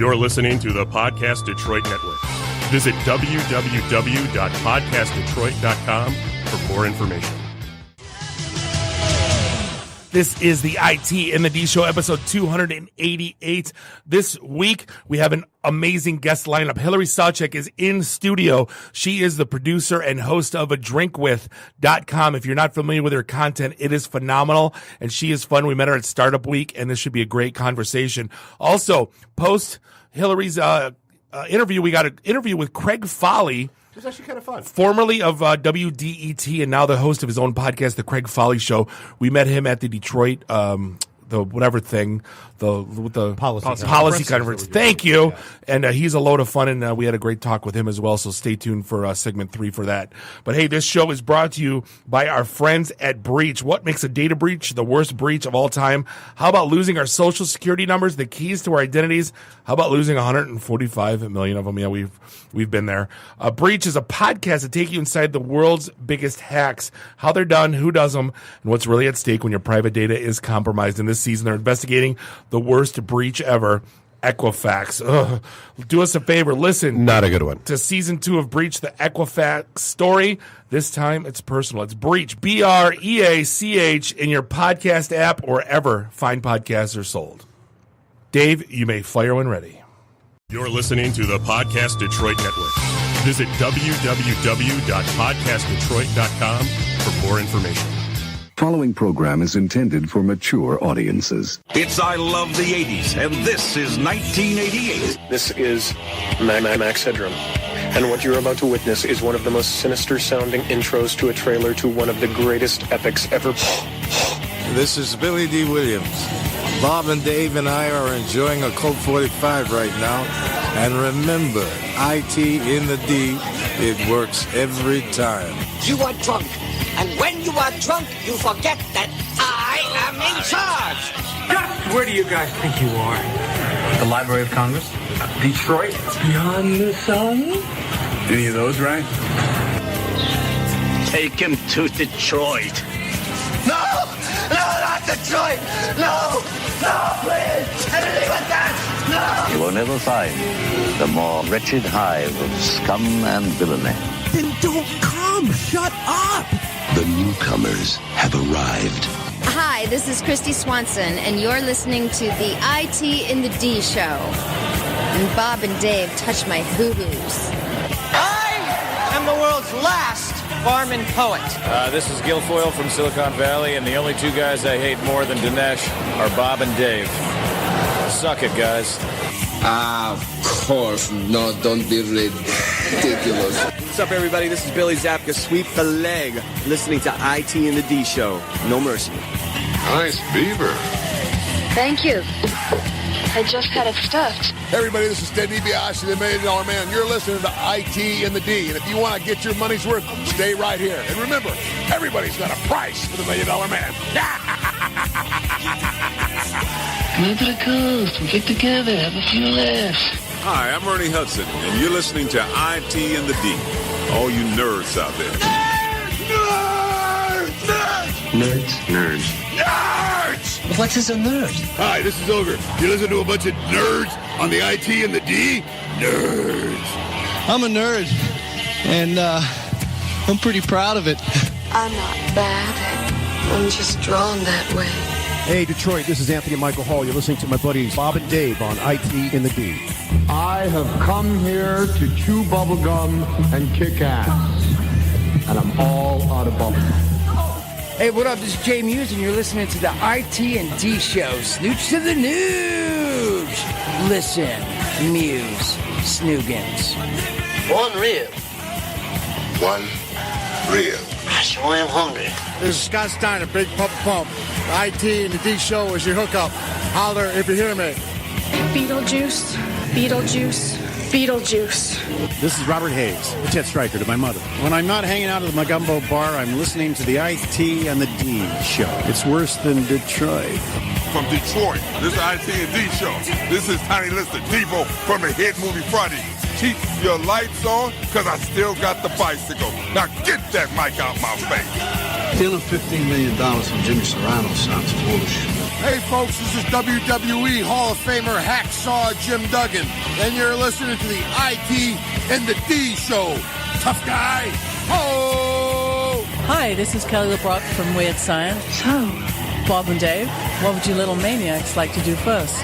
You're listening to the Podcast Detroit Network. Visit www.podcastdetroit.com for more information. This is the IT in the D Show, episode 288. This week, we have an amazing guest lineup. Hillary Sawchuk is in studio. She is the producer and host of adrinkwith.com. If you're not familiar with her content, it is phenomenal, and she is fun. We met her at Startup Week, and this should be a great conversation. Also, post Hillary's interview, we got an interview with Craig Fahle. It was actually kind of fun. Formerly of WDET and now the host of his own podcast, The Craig Fahle Show. We met him at the Detroit, the policy conference. Thank you. Yeah. And he's a load of fun, and we had a great talk with him as well, so stay tuned for segment 3 for that. But hey, this show is brought to you by our friends at Breach. What makes a data breach the worst breach of all time? How about losing our social security numbers, the keys to our identities? How about losing 145 million of them? Yeah, we've been there. Breach is a podcast that takes you inside the world's biggest hacks, how they're done, who does them, and what's really at stake when your private data is compromised. In this season, they're investigating the worst breach ever, Equifax. Ugh. Do us a favor, listen. Not a good one. To season 2 of Breach, the Equifax story. This time it's personal. It's Breach, BREACH, in your podcast app or wherever fine podcasts are sold. Dave, you may fire when ready. You're listening to the Podcast Detroit Network. Visit www.podcastdetroit.com for more information. Following program is intended for mature audiences. It's I Love the 80s, and this is 1988. This is Max Headroom, and what you're about to witness is one of the most sinister-sounding intros to a trailer to one of the greatest epics ever. This is Billy D. Williams. Bob and Dave and I are enjoying a Colt 45 right now, and remember, IT in the D, it works every time. You are drunk. And when you are drunk, you forget that I am in charge. Where do you guys think you are? The Library of Congress? Detroit? Beyond the sun? Any of those, right? Take him to Detroit. No, not Detroit. No, please. Anything but that. No. You will never find the more wretched hive of scum and villainy. Then don't come. Shut up. The newcomers have arrived. Hi, this is Christy Swanson, and you're listening to the IT in the D Show. And Bob and Dave touch my hoo-hoos. I am the world's last barman poet. This is Guilfoyle from Silicon Valley, and the only two guys I hate more than Dinesh are Bob and Dave. Suck it, guys. Of course. No, don't be ridiculous. What's up, everybody? This is Billy Zapka. Sweep the leg. Listening to IT in the D Show. No mercy. Nice beaver. Thank you. I just had it stuffed. Hey, everybody, this is Ted DiBiase, the $1 Million Man. You're listening to IT in the D. And if you want to get your money's worth, stay right here. And remember, everybody's got a price for the $1 Million Man. Come over to the coast. We'll get together. Have a few laughs. Hi, I'm Ernie Hudson, and you're listening to IT in the D. All you nerds out there. Nerds. What is a nerd? Hi, this is Ogre. You listen to a bunch of nerds on the IT in the D? Nerds. I'm a nerd, and I'm pretty proud of it. I'm not bad. I'm just drawn that way. Hey, Detroit, this is Anthony Michael Hall. You're listening to my buddies Bob and Dave on IT in the D. I have come here to chew bubblegum and kick ass. And I'm all out of bubblegum. Hey, what up? This is Jay Muse, and you're listening to the IT and D Show. Snooch to the news. Listen, Muse, Snoogans. One real. I sure am hungry. This is Scott Steiner, Big Pump. IT and the D Show is your hookup. Holler if you hear me. Beetlejuice. This is Robert Hayes, the Ted Stryker to my mother. When I'm not hanging out at the Magumbo bar, I'm listening to the IT and the D Show. It's worse than Detroit. From Detroit, this is IT and D Show. This is Tiny Lister Devo from the hit movie Friday. Keep your lights on, because I still got the bicycle. Now get that mic out my face. Stealing $15 million from Jimmy Serrano sounds foolish. Hey folks, this is WWE Hall of Famer Hacksaw Jim Duggan, and you're listening to the IT and the D Show. Tough guy. Ho! Hi, this is Kelly LeBrock from Weird Science. So, Bob and Dave, what would you little maniacs like to do first?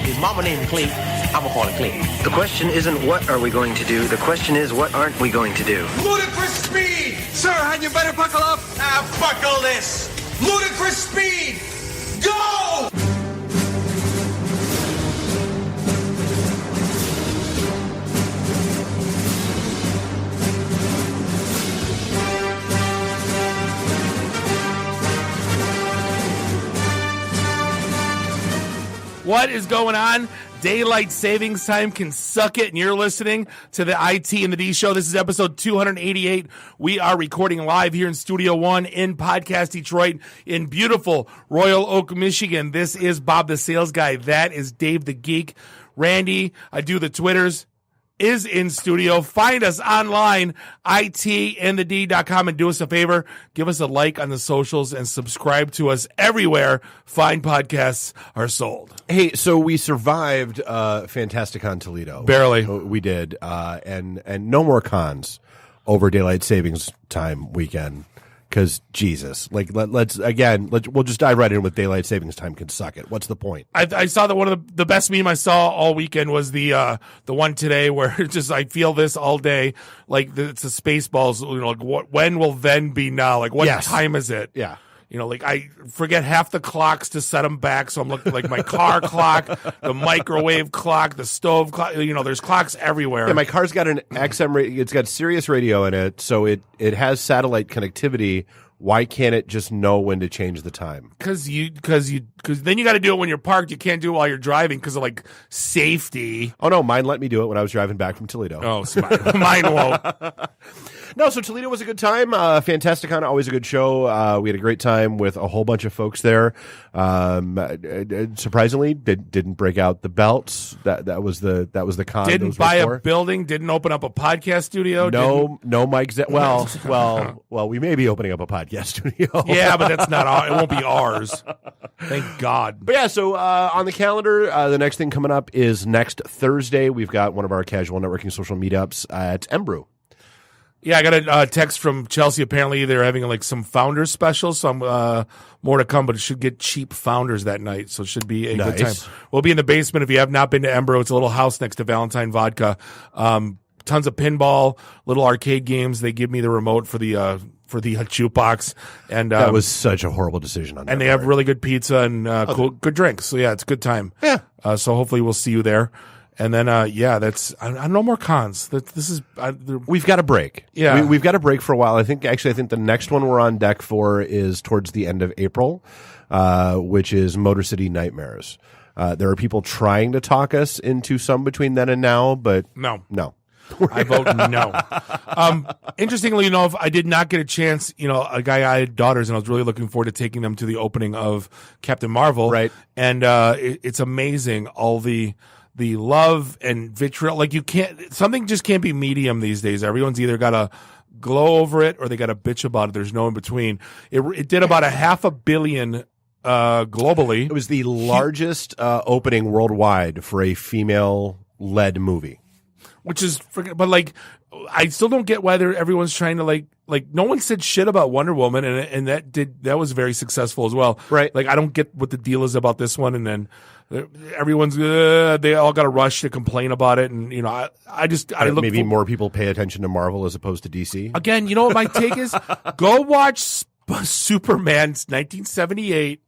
His mama named Clete. I'm gonna call it Clete. The question isn't what are we going to do. The question is what aren't we going to do. Ludicrous speed! Sir, had you better buckle up? Buckle this! Ludicrous speed! Go! What is going on? Daylight savings time can suck it, and you're listening to the IT and the D Show. This is episode 288. We are recording live here in Studio One in Podcast Detroit in beautiful Royal Oak, Michigan. This is Bob the Sales Guy. That is Dave the Geek. Randy, I do the Twitters, is in studio. Find us online, itandthed.com, and do us a favor. Give us a like on the socials and subscribe to us everywhere fine podcasts are sold. Hey, so we survived Fantasticon Toledo. Barely. We did. And no more cons over Daylight Savings Time weekend. Because, Jesus, we'll just dive right in with Daylight Savings Time can suck it. What's the point? I saw that one of the best meme I saw all weekend was the one today where it's just, I feel this all day. Like, it's the Spaceballs, like, when will then be now? Like, what time is it? Yeah. Like, I forget half the clocks to set them back, so I'm looking like my car clock, the microwave clock, the stove clock. There's clocks everywhere. Yeah, my car's got an XM, it's got Sirius radio in it, so it has satellite connectivity. Why can't it just know when to change the time? Because then you got to do it when you're parked. You can't do it while you're driving because of like safety. Oh no, mine let me do it when I was driving back from Toledo. Oh, smart. Mine won't. No, so Toledo was a good time. Fantasticon, always a good show. We had a great time with a whole bunch of folks there. Surprisingly, didn't break out the belts. That was the con. Didn't buy a building. Didn't open up a podcast studio. No mics. Well, we may be opening up a podcast studio. Yeah, but that's not. It won't be ours. Thank God. But yeah, so on the calendar, the next thing coming up is next Thursday. We've got one of our casual networking social meetups at Embrew. Yeah, I got a text from Chelsea. Apparently, they're having like some founders special, so more to come. But it should get cheap founders that night, so it should be a good time. We'll be in the basement. If you have not been to Embro, it's a little house next to Valentine Vodka. Tons of pinball, little arcade games. They give me the remote for the jukebox, and that was such a horrible decision on their And they part. have really good pizza and good drinks. So yeah, it's a good time. Yeah. So hopefully we'll see you there. And then, that's no more cons. We've got a break. Yeah. We've got a break for a while. I think the next one we're on deck for is towards the end of April, which is Motor City Nightmares. There are people trying to talk us into some between then and now, but no. I vote no. Interestingly enough, I did not get a chance. I had daughters, and I was really looking forward to taking them to the opening of Captain Marvel. Right. And it's amazing, all the love and vitriol. Like, something just can't be medium these days. Everyone's either got to glow over it or they got to bitch about it. There's no in between. It did about $500 million globally. It was the largest opening worldwide for a female-led movie. Which is freaking, but like, I still don't get why everyone's trying to like no one said shit about Wonder Woman, and that was very successful as well. Right. Like, I don't get what the deal is about this one, and then everyone's they all got to rush to complain about it, and I look maybe more people pay attention to Marvel as opposed to DC. Again, you know what my take is? Go watch Superman 1978.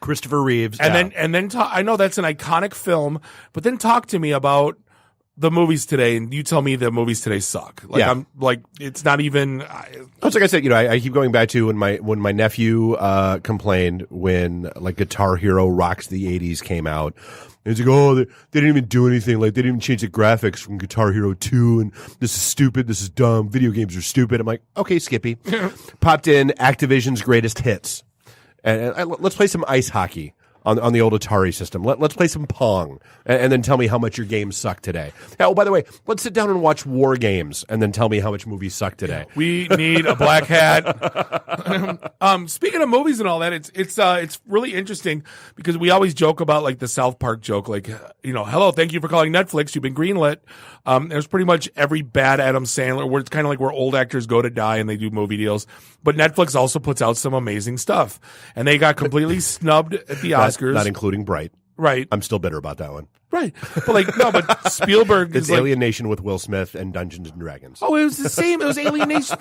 Christopher Reeves, and then I know that's an iconic film, but then talk to me about the movies today, and you tell me the movies today suck. Like, yeah. I'm like, it's not even. It's like I said, I keep going back to when my nephew complained when like Guitar Hero Rocks the 80s came out. And he's like, oh, they didn't even do anything. Like, they didn't even change the graphics from Guitar Hero 2, and this is stupid. This is dumb. Video games are stupid. I'm like, okay, Skippy. Popped in Activision's greatest hits, and let's play some ice hockey on the old Atari system. Let's play some Pong, and then tell me how much your games suck today. Oh, by the way, let's sit down and watch War Games, and then tell me how much movies suck today. We need a black hat. Speaking of movies and all that, it's really interesting because we always joke about like the South Park joke, like hello, thank you for calling Netflix, you've been greenlit. There's pretty much every bad Adam Sandler, where it's kind of like where old actors go to die and they do movie deals. But Netflix also puts out some amazing stuff, and they got completely snubbed at the Oscars, not including Bright. Right, I'm still bitter about that one. Right, but Spielberg it's is like, Alien Nation with Will Smith and Dungeons and Dragons. Oh, it was the same. It was Alien Nation.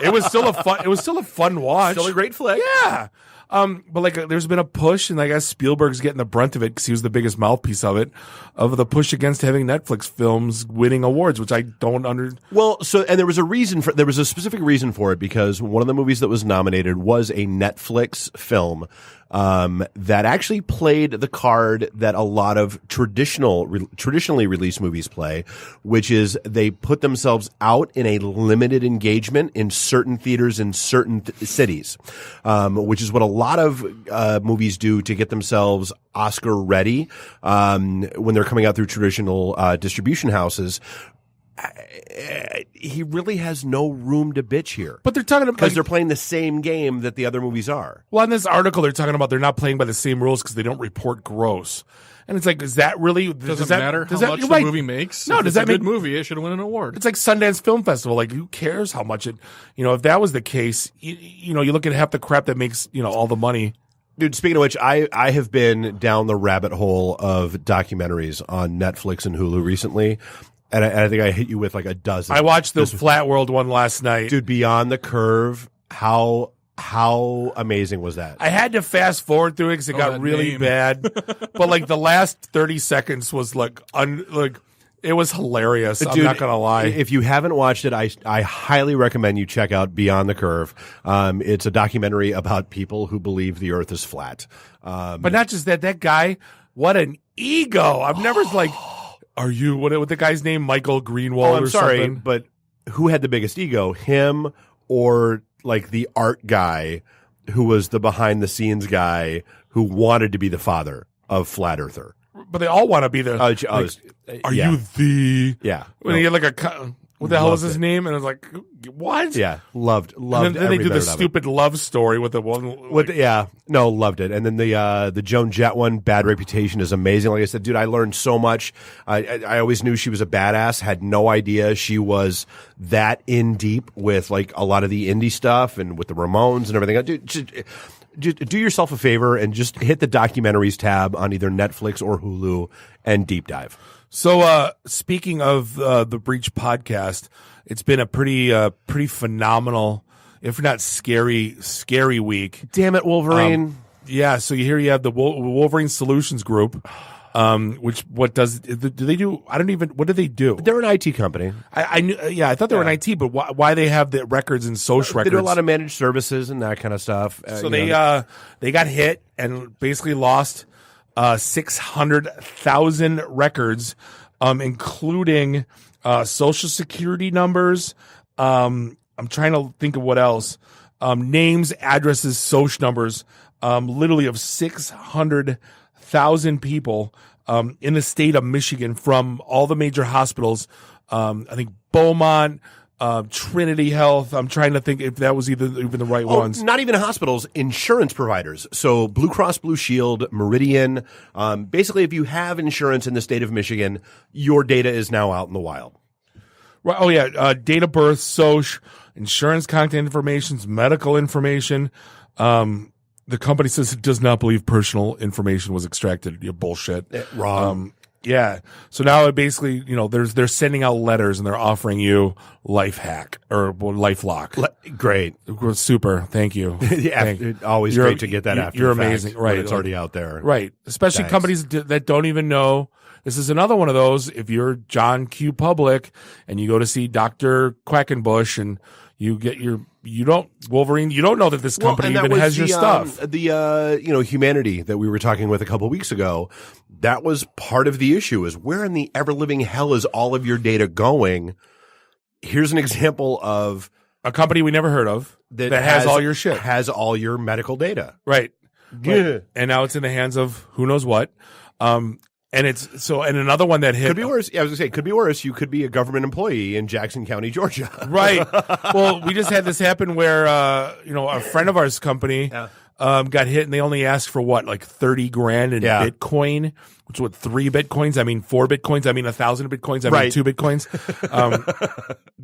It was still a fun watch. Still a great flick. Yeah. But like, there's been a push, and I guess Spielberg's getting the brunt of it because he was the biggest mouthpiece of the push against having Netflix films winning awards, which I don't Well, and there was a specific reason for it, because one of the movies that was nominated was a Netflix film that actually played the card that a lot of traditionally released movies play, which is they put themselves out in a limited engagement in certain theaters in certain cities, which is what a lot of movies do to get themselves Oscar ready when they're coming out through traditional distribution houses. He really has no room to bitch here. But they're talking about, because they're playing the same game that the other movies are. Well, in this article, they're talking about they're not playing by the same rules because they don't report gross. And it's like, is that really? Doesn't matter how much the movie makes. No, if does it's that a good movie? It should win an award. It's like Sundance Film Festival. Like, who cares how much it? If that was the case, you look at half the crap that makes all the money. Dude, speaking of which, I have been down the rabbit hole of documentaries on Netflix and Hulu recently. And I think I hit you with like a dozen. I watched the Flat World one last night. Dude, Beyond the Curve, how amazing was that? I had to fast forward through it because it got really bad. But like the last 30 seconds was like it was hilarious. Dude, I'm not going to lie. If you haven't watched it, I highly recommend you check out Beyond the Curve. It's a documentary about people who believe the earth is flat. But not just that guy, what an ego. I've never like... Are you what the guy's name? Michael Greenwald? I'm sorry, but who had the biggest ego, him or like the art guy who was the behind the scenes guy who wanted to be the father of Flat Earther? But they all want to be the. Are you the? Yeah. When he had like what the hell was his name? And I was like, what? Yeah, loved. And then they do the stupid love story with the one. Loved it. And then the Joan Jett one, Bad Reputation, is amazing. Like I said, dude, I learned so much. I always knew she was a badass. Had no idea she was that in deep with like a lot of the indie stuff and with the Ramones and everything. Dude, just do yourself a favor and just hit the documentaries tab on either Netflix or Hulu and deep dive. So, speaking of the Breach podcast, it's been a pretty phenomenal, if not scary week. Damn it, Wolverine! Yeah, so you have the Wolverine Solutions Group, which what do they do? I don't even. What do they do? They're an IT company. I knew. Yeah, I thought they were an IT, but why they have the records and social records? They do a lot of managed services and that kind of stuff. So they got hit and basically lost 600,000 records, including social security numbers. I'm trying to think of what else. Names, addresses, social numbers, literally of 600,000 people in the state of Michigan from all the major hospitals. I think Beaumont, Trinity Health. I'm trying to think if that was even the right ones. Not even hospitals, insurance providers. So Blue Cross Blue Shield, Meridian. Basically, if you have insurance in the state of Michigan, your data is now out in the wild. Right. Oh yeah. Date of birth, social, insurance contact information, medical information. The company says it does not believe personal information was extracted. Bullshit. Wrong. Yeah. So now it basically, they're sending out letters and they're offering you life hack or LifeLock. Great. Super. Thank you. Yeah. Always great to get that after you're the fact, amazing. Right. It's already out there. Right. Especially companies that don't even know. This is another one of those. If you're John Q. Public and you go to see Dr. Quackenbush and you get Wolverine, you don't know that this company even has your stuff. Humanity that we were talking with a couple of weeks ago, that was part of the issue is where in the ever living hell is all of your data going? Here's an example of a company we never heard of that has all your shit. Has all your medical data. Right. Yeah. And now it's in the hands of who knows what. And another one that hit could be worse. Yeah, I was gonna say, could be worse. You could be a government employee in Jackson County, Georgia. Right. Well, we just had this happen where, a friend of ours company, got hit and they only asked for what, like 30 grand in Bitcoin, which is what, 3 Bitcoins? I mean, 4 Bitcoins. I mean, 1,000 Bitcoins. I mean, 2 Bitcoins.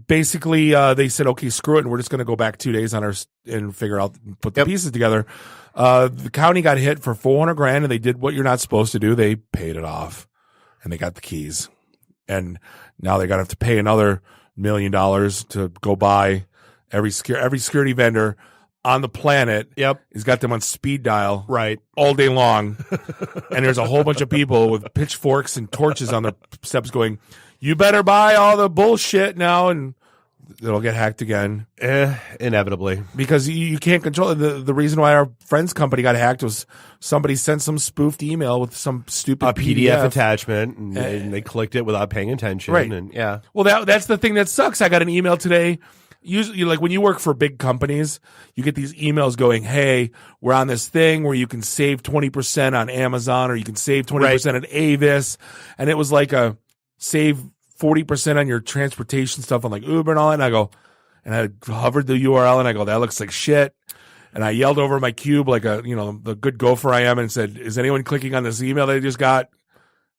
Basically, they said, okay, screw it. And we're just going to go back 2 days and figure out, put the pieces together. The county got hit for 400 grand and they did what you're not supposed to do. They paid it off and they got the keys. And now they're going to have to pay another $1 million to go buy every security vendor on the planet. He's got them on speed dial all day long. And there's a whole bunch of people with pitchforks and torches on their steps going, you better buy all the bullshit now, and it'll get hacked again. Inevitably. Because you can't control it. The reason why our friend's company got hacked was somebody sent some spoofed email with some stupid PDF attachment, and they clicked it without paying attention. Right. And yeah. Well, that's the thing that sucks. I got an email today. Usually, like when you work for big companies, you get these emails going, hey, we're on this thing where you can save 20% on Amazon, or you can save 20% at Avis. And it was like a save 40% on your transportation stuff on like Uber and all that. And I hovered the URL and I go, that looks like shit. And I yelled over my cube like the good gopher I am and said, is anyone clicking on this email that I just got?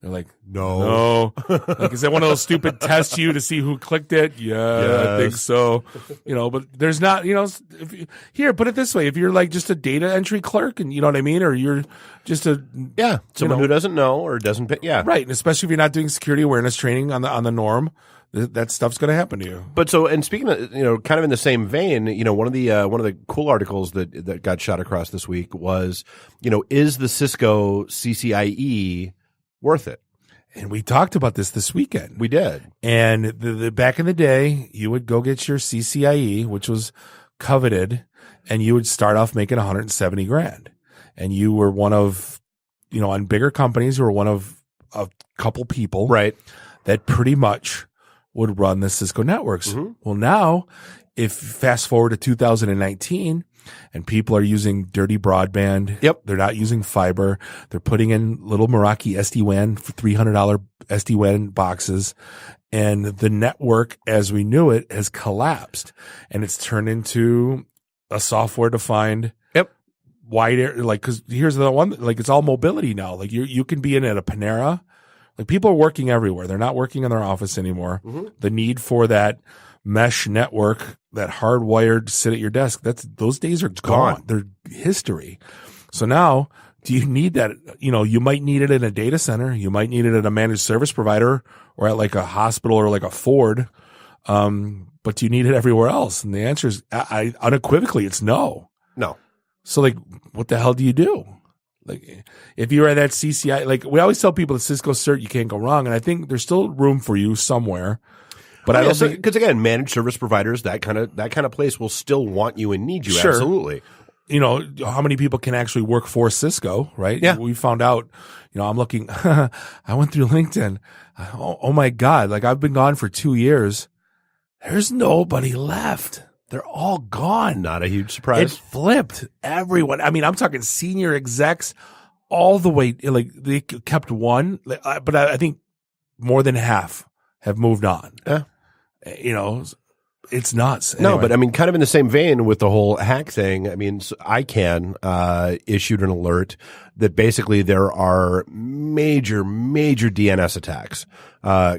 They're like, no. Like, is that one of those stupid tests to see who clicked it? Yeah, I think so. But there's not, here, put it this way. If you're like just a data entry clerk and you know what I mean? Or you're just someone who doesn't know or doesn't pay. Yeah. Right. And especially if you're not doing security awareness training on the norm, that stuff's going to happen to you. But and speaking of, kind of in the same vein, one of the cool articles that got shot across this week was, is the Cisco CCIE worth it? And we talked about this weekend. We did. And the back in the day, you would go get your CCIE, which was coveted, and you would start off making 170 grand. And you were one of, on bigger companies, you were one of a couple people that pretty much would run the Cisco networks. Mm-hmm. Well, now, if fast forward to 2019, and people are using dirty broadband. They're not using fiber. They're putting in little Meraki SD-WAN for $300 SD-WAN boxes. And the network as we knew it has collapsed. And it's turned into a software-defined wide area. Like, cause here's the one, like it's all mobility now. Like you can be in at a Panera. Like people are working everywhere. They're not working in their office anymore. Mm-hmm. The need for that mesh network, that hardwired sit at your desk, those days are gone. They're history. So now, do you need that? You might need it in a data center. You might need it at a managed service provider or at like a hospital or like a Ford. But do you need it everywhere else? And the answer is unequivocally, it's no. No. So like, what the hell do you do? Like, if you're at that CCI, like we always tell people that Cisco cert, you can't go wrong. And I think there's still room for you somewhere. But I don't think, because again, managed service providers, that kind of place will still want you and need you. Sure. Absolutely. How many people can actually work for Cisco, right? Yeah. We found out, I'm looking, I went through LinkedIn. Oh my God. Like I've been gone for 2 years. There's nobody left. They're all gone. Not a huge surprise. It flipped everyone. I mean, I'm talking senior execs all the way, like they kept one, but I think more than half have moved on. Yeah. It's nuts. No, but I mean, kind of in the same vein with the whole hack thing. I mean, ICANN issued an alert that basically there are major DNS attacks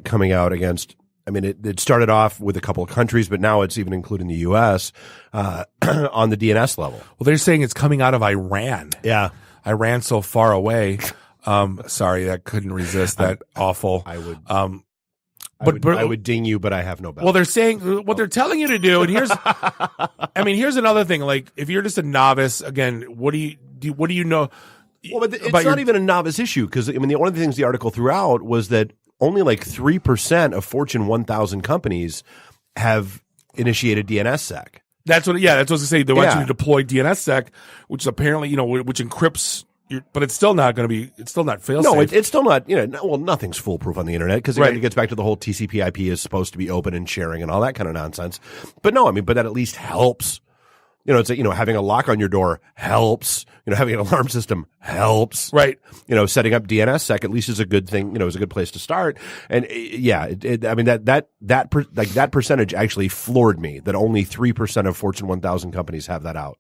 coming out against. I mean, it started off with a couple of countries, but now it's even including the U.S. On the DNS level. Well, they're saying it's coming out of Iran. Yeah, Iran so far away. Sorry, I couldn't resist that awful. I would. I would ding you, but I have no belt. Well, they're saying what they're telling you to do, and here's another thing. Like, if you're just a novice, again, what do you know? Well, but it's not even a novice issue because one of the things the article threw out was that only like 3% of Fortune 1000 companies have initiated DNSSEC. That's what I was going to say. They want you to deploy DNSSEC, which is apparently which encrypts. But it's still not going to be. It's still not fail-safe. No, it's still not. Well, nothing's foolproof on the internet because it gets back to the whole TCP/IP is supposed to be open and sharing and all that kind of nonsense. But no, I mean, but that at least helps It's having a lock on your door helps. Having an alarm system helps. Right. Setting up DNSSEC at least is a good thing. Is a good place to start. And that percentage actually floored me. That only 3% of Fortune 1000 companies have that out.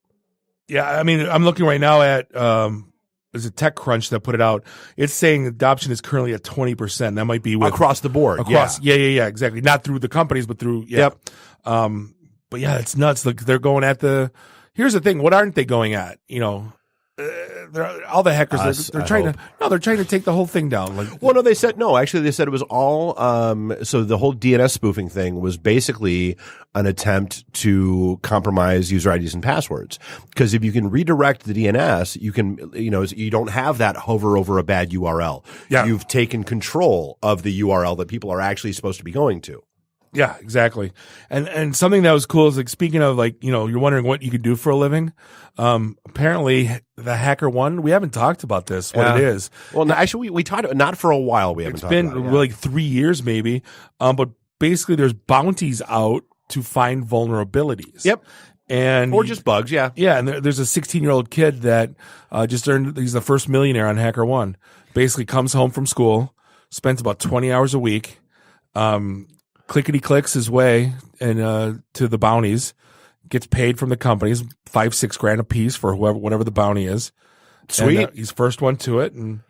Yeah, I mean, I'm looking right now at there's a TechCrunch that put it out. It's saying adoption is currently at 20%. That might be across the board. Yeah, exactly. Not through the companies, but through Yep. But yeah, it's nuts. Like they're going at here's the thing. What aren't they going at? All the hackers, they're trying to take the whole thing down. They said it was all, so the whole DNS spoofing thing was basically an attempt to compromise user IDs and passwords. Because if you can redirect the DNS, you can, you don't have that hover over a bad URL. Yeah. You've taken control of the URL that people are actually supposed to be going to. Yeah, exactly. And something that was cool is speaking of you're wondering what you can do for a living. Apparently the HackerOne, we haven't talked about this, what it is. Well, actually we talked, not for a while. It's been like 3 years maybe. But basically there's bounties out to find vulnerabilities. Yep. Or just bugs. Yeah. Yeah. And there's a 16-year-old kid that, just earned, he's the first millionaire on HackerOne. Basically comes home from school, spends about 20 hours a week, clickety clicks his way and to the bounties, gets paid from the companies $5-6 grand a piece for whatever the bounty is. Sweet. And, he's first one to it, and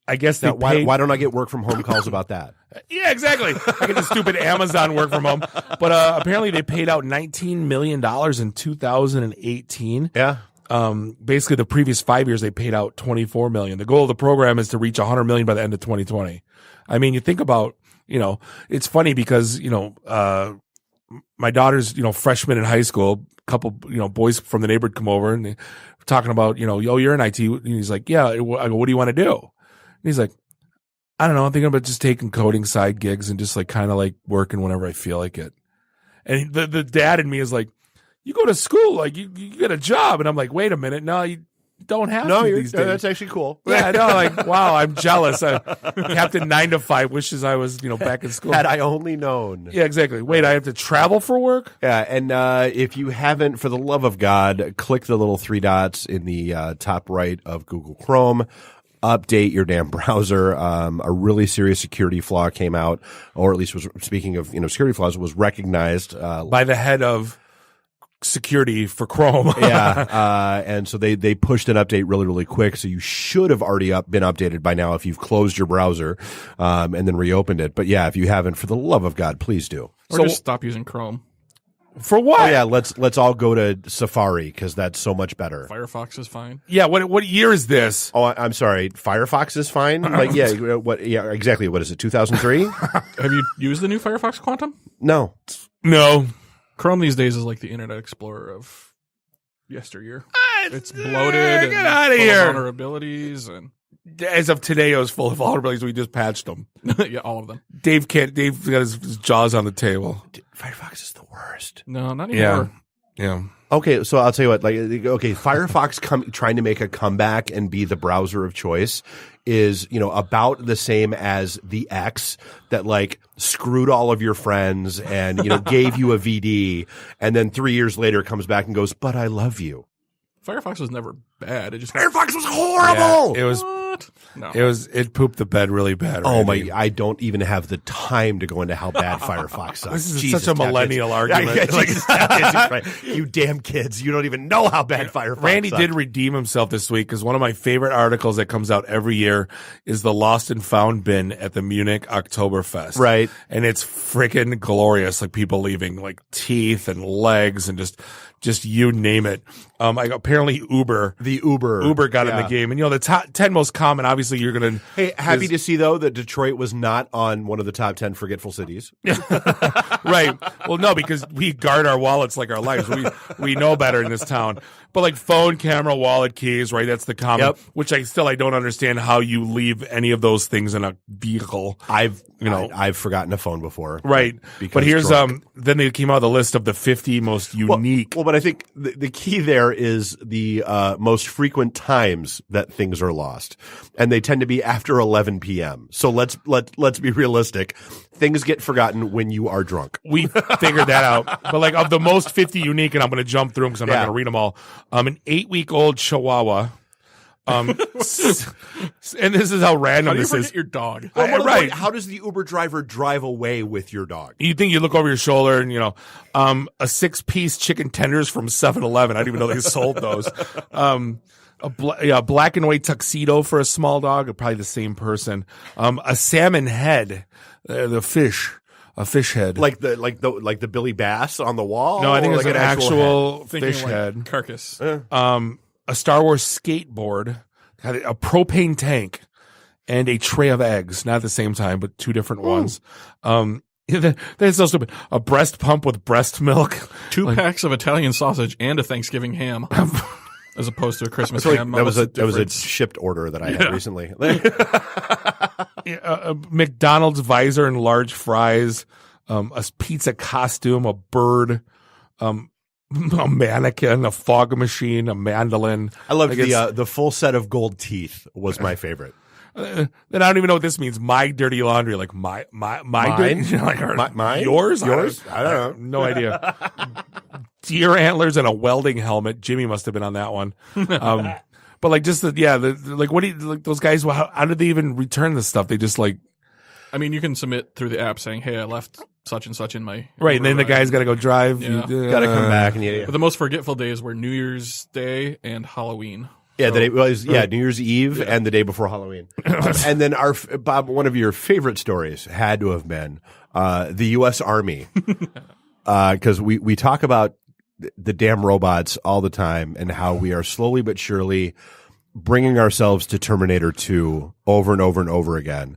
I guess now, why don't I get work from home calls about that? Yeah, exactly. I get the stupid Amazon work from home, but apparently they paid out $19 million in 2018. Yeah. Basically the previous 5 years they paid out $24 million. The goal of the program is to reach $100 million by the end of 2020. I mean, you think about. It's funny because, my daughter's, freshman in high school, a couple, boys from the neighborhood come over and they're talking about, you're in IT. And he's like, yeah. I go, what do you want to do? And he's like, I don't know. I'm thinking about just taking coding side gigs and just kind of working whenever I feel like it. And the dad in me is like, you go to school, you get a job. And I'm like, wait a minute. No, you don't have to these days. That's actually cool. Yeah, I know. Wow, I'm jealous. Captain 9 to 5 wishes I was, back in school. Had I only known. Yeah, exactly. Wait, I have to travel for work? Yeah, and if you haven't, for the love of God, click the little 3 dots in the top right of Google Chrome. Update your damn browser. A really serious security flaw came out, or at least was, speaking of security flaws, was recognized by the head of security for Chrome. Yeah. And so they pushed an update really, really quick. So you should have already been updated by now if you've closed your browser, and then reopened it. But yeah, if you haven't, for the love of God, please do. Or just stop using Chrome. For what? Oh yeah, let's all go to Safari because that's so much better. Firefox is fine. Yeah, what year is this? Oh, I'm sorry. Firefox is fine. Yeah, exactly. What is it? 2003? Have you used the new Firefox Quantum? No. Chrome these days is like the Internet Explorer of yesteryear. It's bloated. Get out of here. Vulnerabilities and. As of today, it was full of vulnerabilities. We just patched them. Yeah, all of them. Dave got his jaws on the table. Firefox is the worst. No, not anymore. Yeah. Okay, so I'll tell you what. Firefox trying to make a comeback and be the browser of choice is about the same as the X that screwed all of your friends and gave you a VD, and then 3 years later comes back and goes, "But I love you." Firefox was never bad. Firefox was horrible. Yeah, it was. No. It pooped the bed really bad. Oh my! I don't even have the time to go into how bad Firefox sucks. This is such a millennial argument. You damn kids! You don't even know how bad Firefox. Randy sucks. did redeem himself this week because one of my favorite articles that comes out every year is the Lost and Found bin at the Munich Oktoberfest. Right, and it's freaking glorious. People leaving teeth and legs and just you name it. Apparently Uber got in the game, and the top 10 most common. Obviously, you're gonna. Hey, happy to see though that Detroit was not on one of the top 10 forgetful cities. Right. Well, no, because we guard our wallets like our lives. We know better in this town. But phone, camera, wallet, keys, right? That's the common. Yep. Which I don't understand how you leave any of those things in a vehicle. I've forgotten a phone before. Right. But here's then they came out with a list of the 50 most unique. Well, but I think the key there is the most frequent times that things are lost, and they tend to be after 11 p.m. So let's be realistic. things get forgotten when you are drunk. We figured that out. But like of the most 50 unique, and I'm going to jump through them because I'm not going to read them all. An 8-week-old Chihuahua. And this is how random this is. Your dog. Well, right. How does the Uber driver drive away with your dog? You think you look over your shoulder and, a 6-piece chicken tenders from 7-Eleven. I didn't even know they sold those. A black and white tuxedo for a small dog, probably the same person. A salmon head, a fish head, like the Billy Bass on the wall. No, I think it's like an actual head? fish head carcass. A Star Wars skateboard, a propane tank, and a tray of eggs. Not at the same time, but two different ones. That's so stupid. A breast pump with breast milk. 2 packs of Italian sausage and a Thanksgiving ham. As opposed to a Christmas ham. That was a shipped order that I had recently. A McDonald's visor and large fries, a pizza costume, a bird, a mannequin, a fog machine, a mandolin. I loved the full set of gold teeth was my favorite. Then I don't even know what this means. My dirty laundry, like my dirty, like mine, yours. I don't know. No idea. Deer antlers and a welding helmet. Jimmy must have been on that one. But like just like what do you like those guys? How did they even return this stuff? They just like. I mean, you can submit through the app saying, "Hey, I left such and such in my right," and then the guy's got to go drive. Yeah. Got to come back, and But the most forgetful days were New Year's Day and Halloween. Yeah, the day was New Year's Eve and the day before Halloween. And then Bob, one of your favorite stories had to have been the U.S. Army, because we talk about the damn robots all the time and how we are slowly but surely bringing ourselves to Terminator 2 over and over and over again.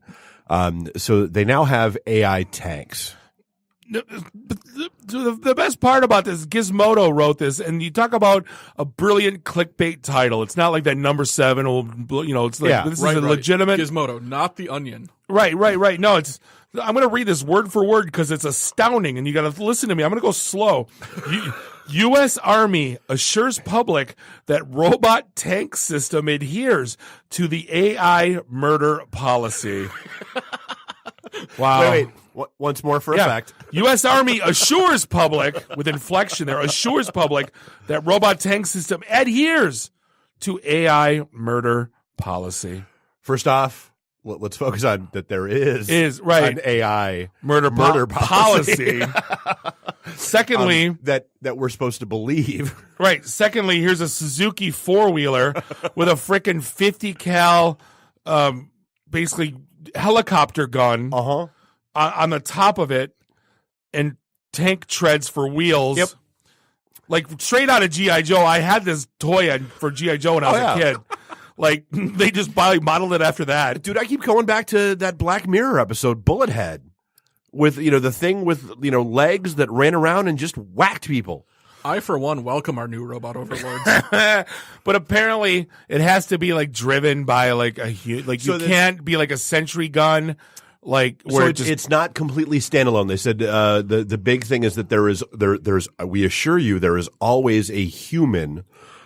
So they now have AI tanks. The best part about this, Gizmodo wrote this, and you talk about a brilliant clickbait title. It's not like that number 7 it's like this is a legitimate Gizmodo, not The Onion. Right. No, I'm going to read this word for word because it's astounding, and you got to listen to me. I'm going to go slow. U.S. Army assures public that robot tank system adheres to the AI murder policy. Wow. Wait. Once more for effect. U.S. Army assures public, with inflection there, assures public that robot tank system adheres to AI murder policy. First off, let's focus on that there is right. an AI murder policy. Secondly, that we're supposed to believe. Right. Secondly, here's a Suzuki 4-wheeler with a frickin' 50 cal, basically helicopter gun. On the top of it, and tank treads for wheels. Yep. Like straight out of G.I. Joe. I had this toy for G.I. Joe when I was a kid. Like they just modeled it after that. Dude, I keep going back to that Black Mirror episode, Bullethead, with the thing with legs that ran around and just whacked people. I, for one, welcome our new robot overlords. But apparently, it has to be like driven by like you can't be like a sentry gun. Like where so it's not completely standalone. They said the big thing is that there's we assure you there is always a human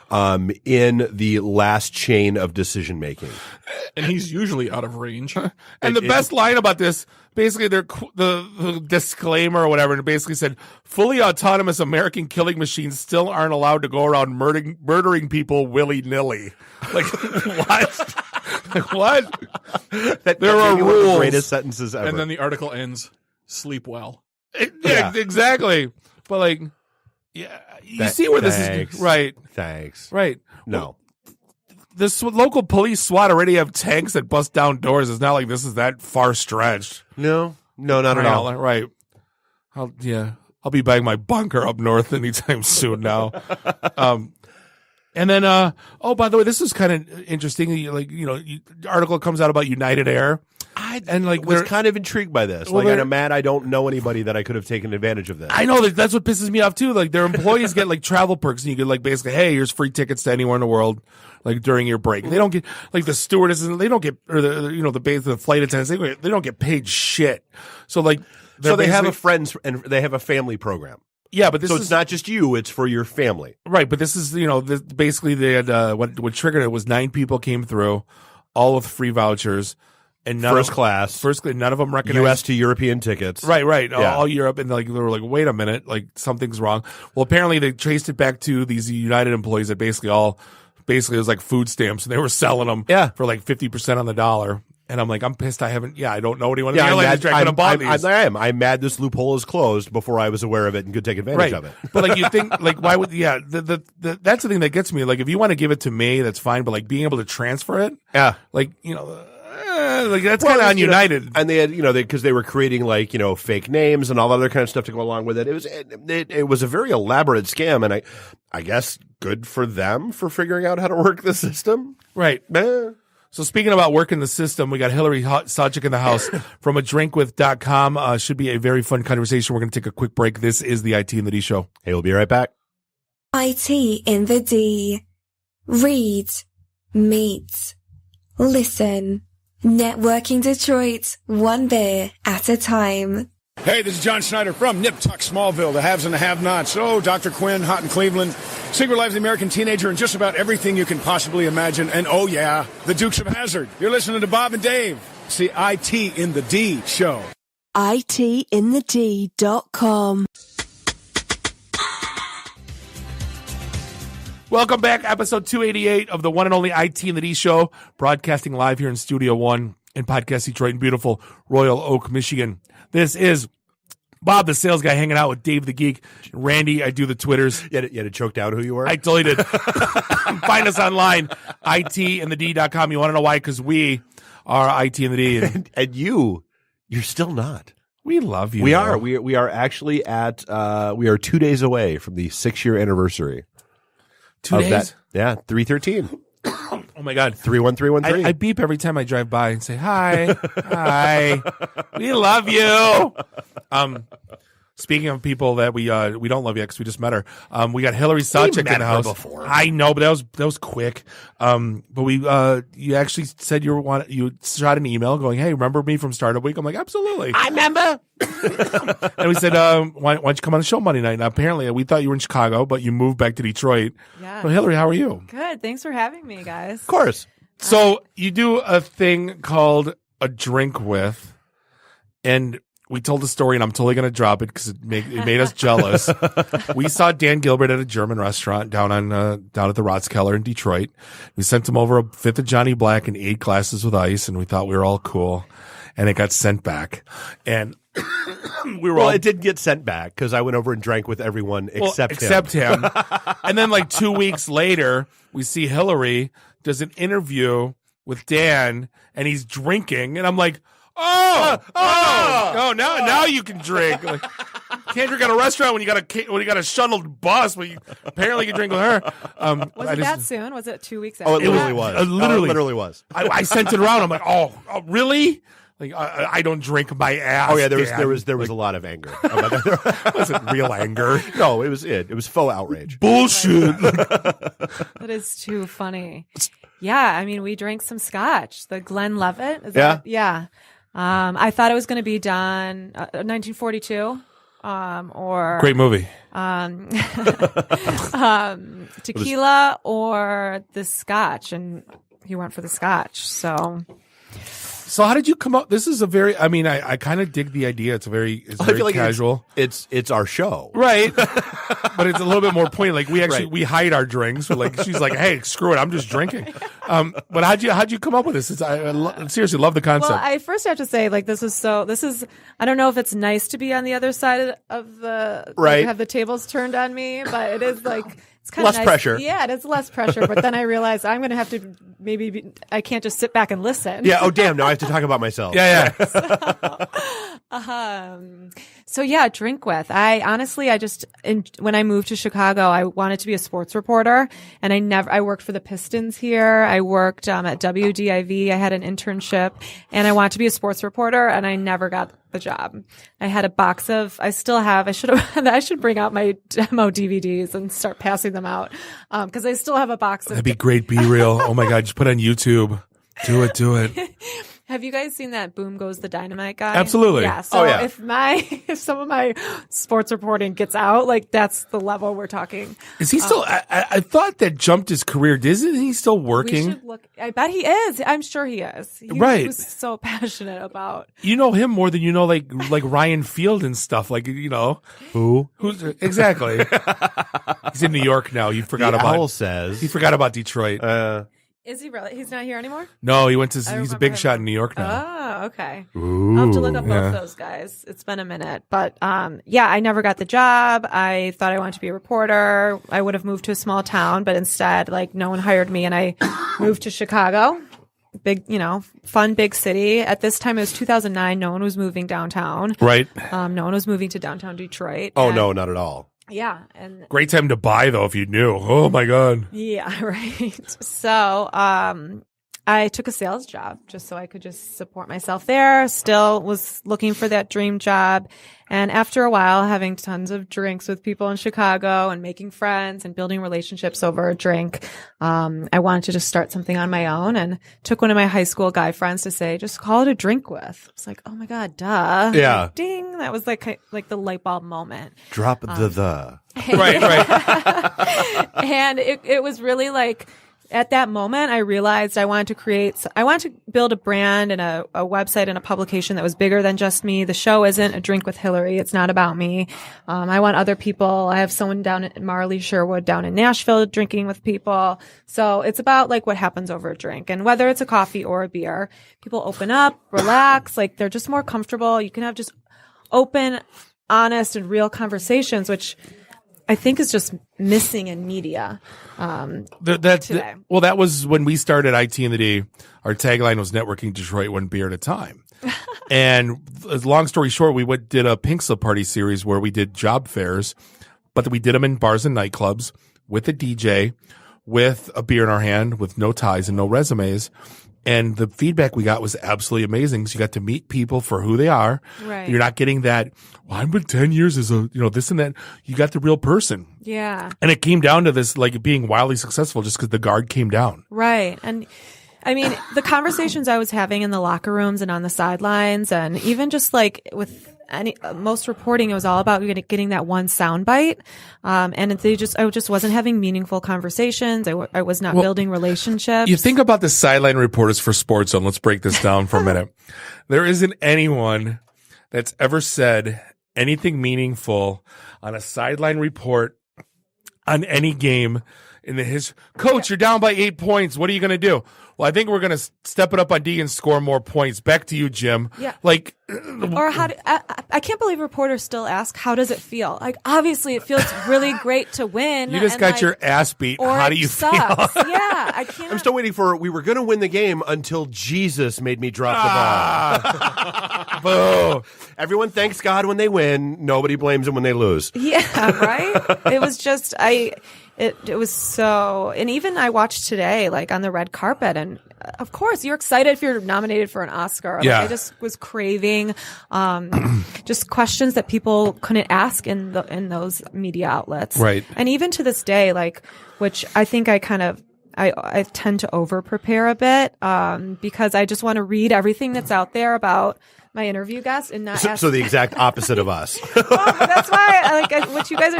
in the last chain of decision making, and he's usually out of range. And the best line about this, basically, the disclaimer or whatever, and it basically said, fully autonomous American killing machines still aren't allowed to go around murdering people willy-nilly. Like, what? Like, what? There are rules. One of the greatest sentences ever. And then the article ends, sleep well. Yeah, exactly. But, like, yeah, you see where this is. Right. Thanks. Right. No. Well, this local police SWAT already have tanks that bust down doors. It's not like this is that far stretched. No, not at all. Right. I'll be buying my bunker up north anytime soon now. And then, by the way, this is kind of interesting. The article comes out about United Air. I was kind of intrigued by this. Well, I'm mad I don't know anybody that I could have taken advantage of this. I know that's what pisses me off too. Like their employees get like travel perks, and you get like basically, hey, here's free tickets to anywhere in the world, like during your break. They don't get like the stewardesses, they don't get, or the flight attendants, they don't get paid shit. So like, they have a friends and they have a family program. Yeah, but it's not just you; it's for your family, right? But this is basically they had what triggered it was 9 people came through, all with free vouchers, and first class. None of them recognized U.S. to European tickets. Right. Yeah. All Europe, and like they were like, wait a minute, like something's wrong. Well, apparently they traced it back to these United employees that basically it was like food stamps, and they were selling them for like 50% on the dollar. And I'm like, I'm pissed. I don't know anyone. Yeah, I'm mad this loophole is closed before I was aware of it and could take advantage of it. But like, you think, like, why would, that's the thing that gets me. Like, if you want to give it to me, that's fine. But like, being able to transfer it, like, like that's kind of on United. And they had, because they were creating like, fake names and all that other kind of stuff to go along with it. It was a very elaborate scam. And I guess good for them for figuring out how to work the system. Right. So speaking about working the system, we got Hillary Sawchuk in the house from adrinkwith.com. Should be a very fun conversation. We're going to take a quick break. This is the IT in the D show. Hey, we'll be right back. IT in the D. Read, meet, listen. Networking Detroit, one beer at a time. Hey, this is John Schneider from Nip Tuck Smallville, the haves and the have-nots. Oh, Dr. Quinn, Hot in Cleveland, Secret Life of the American Teenager, and just about everything you can possibly imagine. And oh yeah, the Dukes of Hazzard. You're listening to Bob and Dave. It's the IT in the D show. ITinthed.com. Welcome back, episode 288 of the one and only IT in the D show, broadcasting live here in Studio One in Podcast Detroit in beautiful Royal Oak, Michigan. This is Bob, the sales guy, hanging out with Dave the Geek. Randy, I do the Twitters. You had to choke down who you were? I totally did. Find us online, itinthed.com. You want to know why? Because we are IT in the D. And you're still not. We love you. We are. We are actually we are 2 days away from the 6-year anniversary. 2 days? Yeah, 313. Oh my God. 31313. I beep every time I drive by and say, hi. Hi. We love you. Speaking of people that we don't love yet because we just met her, we got Hillary Sawchuk in the house. Before. I know, but that was quick. But you actually said you shot an email going, hey, remember me from Startup Week? I'm like, absolutely. I remember. And we said, why don't you come on the show Monday night? Now, apparently, we thought you were in Chicago, but you moved back to Detroit. Yeah. So, Hillary, how are you? Good. Thanks for having me, guys. Of course. So you do a thing called A Drink With, and we told the story, and I'm totally going to drop it because it made us jealous. We saw Dan Gilbert at a German restaurant down at the Ratskeller in Detroit. We sent him over a fifth of Johnny Black and 8 glasses with ice, and we thought we were all cool. And it got sent back. And it did get sent back because I went over and drank with everyone except him. And then like 2 weeks later, we see Hillary does an interview with Dan, and he's drinking, and I'm like, now you can drink. Like, can't drink at a restaurant when you got a shuttled bus, but you apparently can drink with her. Was it that soon? Was it 2 weeks after? Oh, it literally was. It literally was. I sent it around. I'm like, oh really? Like I don't drink my ass. Oh yeah, there was a lot of anger. It wasn't real anger. No, it was faux outrage. Bullshit. That is too funny. Yeah, I mean, we drank some scotch. The Glenlivet. Yeah. I thought it was going to be done 1942. Or great movie. Tequila or the scotch, and he went for the scotch. So how did you come up? This is I kind of dig the idea. It's very casual. It's our show. Right. But it's a little bit more pointed. Like we hide our drinks. But like, she's like, hey, screw it. I'm just drinking. But how'd you come up with this? I seriously love the concept. Well, I first have to say, like, this is, I don't know if it's nice to be on the other side of the, right. Like, have the tables turned on me, but it is like, it's kind less of nice. Pressure. Yeah, it is less pressure. But then I realized I'm going to have to I can't just sit back and listen. Yeah. Oh, damn. Now I have to talk about myself. Yeah. So yeah, Drink With. When I moved to Chicago, I wanted to be a sports reporter, and I worked for the Pistons here. I worked at WDIV. I had an internship, and I wanted to be a sports reporter, and I never got the job. I had a box of, I should bring out my demo DVDs and start passing them out. Cause I still have a box of. That'd be great. Be real. Oh my God. Just put it on YouTube. Do it. Have you guys seen that Boom Goes the Dynamite guy? Absolutely. Yeah. So yeah. if some of my sports reporting gets out, like that's the level we're talking. Is he still? I thought that jumped his career. Isn't he still working? We should look. I bet he is. I'm sure he is. He was so passionate about. You know him more than you know like Ryan Field and stuff. Like who's exactly? He's in New York now. You forgot The about. Owl says he forgot about Detroit. Is he really? He's not here anymore? No, he went to. He's a big shot in New York now. Oh, okay. Ooh, I'll have to look up both those guys. It's been a minute, but yeah, I never got the job. I thought I wanted to be a reporter. I would have moved to a small town, but instead, like, no one hired me, and I moved to Chicago. Big, fun big city. At this time, it was 2009. No one was moving downtown. Right. No one was moving to downtown Detroit. Oh no, not at all. Yeah, and great time to buy though if you knew. Oh my god. Yeah, right. So, I took a sales job just so I could just support myself there. Still was looking for that dream job. And after a while, having tons of drinks with people in Chicago and making friends and building relationships over a drink, I wanted to just start something on my own, and took one of my high school guy friends to say, just call it a drink with. It's like, oh my God, duh. Yeah. Like, ding. That was like the light bulb moment. Drop the. Right. And it was really like, at that moment, I realized I wanted to build a brand and a website and a publication that was bigger than just me. The show isn't a drink with Hillary. It's not about me. I want other people. I have someone down at Marley Sherwood down in Nashville drinking with people. So it's about like what happens over a drink, and whether it's a coffee or a beer, people open up, relax, like they're just more comfortable. You can have just open, honest, and real conversations, which I think is just missing in media today. Well, that was when we started IT in the D. Our tagline was networking Detroit one beer at a time. And long story short, we did a Pink Slip Party series where we did job fairs, but we did them in bars and nightclubs with a DJ, with a beer in our hand, with no ties and no resumes. And the feedback we got was absolutely amazing, because you got to meet people for who they are. Right. You're not getting that, well, I've been 10 years as a, this and that. You got the real person. Yeah. And it came down to this, like, being wildly successful just because the guard came down. Right. And I mean, the conversations I was having in the locker rooms and on the sidelines, and even just like with most reporting, it was all about getting that one soundbite. And I just wasn't having meaningful conversations. I was not building relationships. You think about the sideline reporters for Sports Zone. Let's break this down for a minute. There isn't anyone that's ever said anything meaningful on a sideline report on any game in the history. Coach, you're down by 8 points. What are you going to do? Well, I think we're going to step it up on D and score more points. Back to you, Jim. Yeah. Like, or I can't believe reporters still ask, how does it feel? Like, obviously it feels really great to win. You just got your ass beat. How do you feel? Yeah, I can't. I'm still waiting we were going to win the game until Jesus made me drop the ball. Boo. Everyone thanks God when they win. Nobody blames them when they lose. Yeah, right? It was just, it was so, and even I watched today, like on the red carpet, and of course you're excited if you're nominated for an Oscar. Yeah. Like, I just was craving, just questions that people couldn't ask in those media outlets. Right. And even to this day, like, which I think I tend to over prepare a bit, because I just want to read everything that's out there about my interview guest and not ask. So the exact opposite of us. Well, that's why what you guys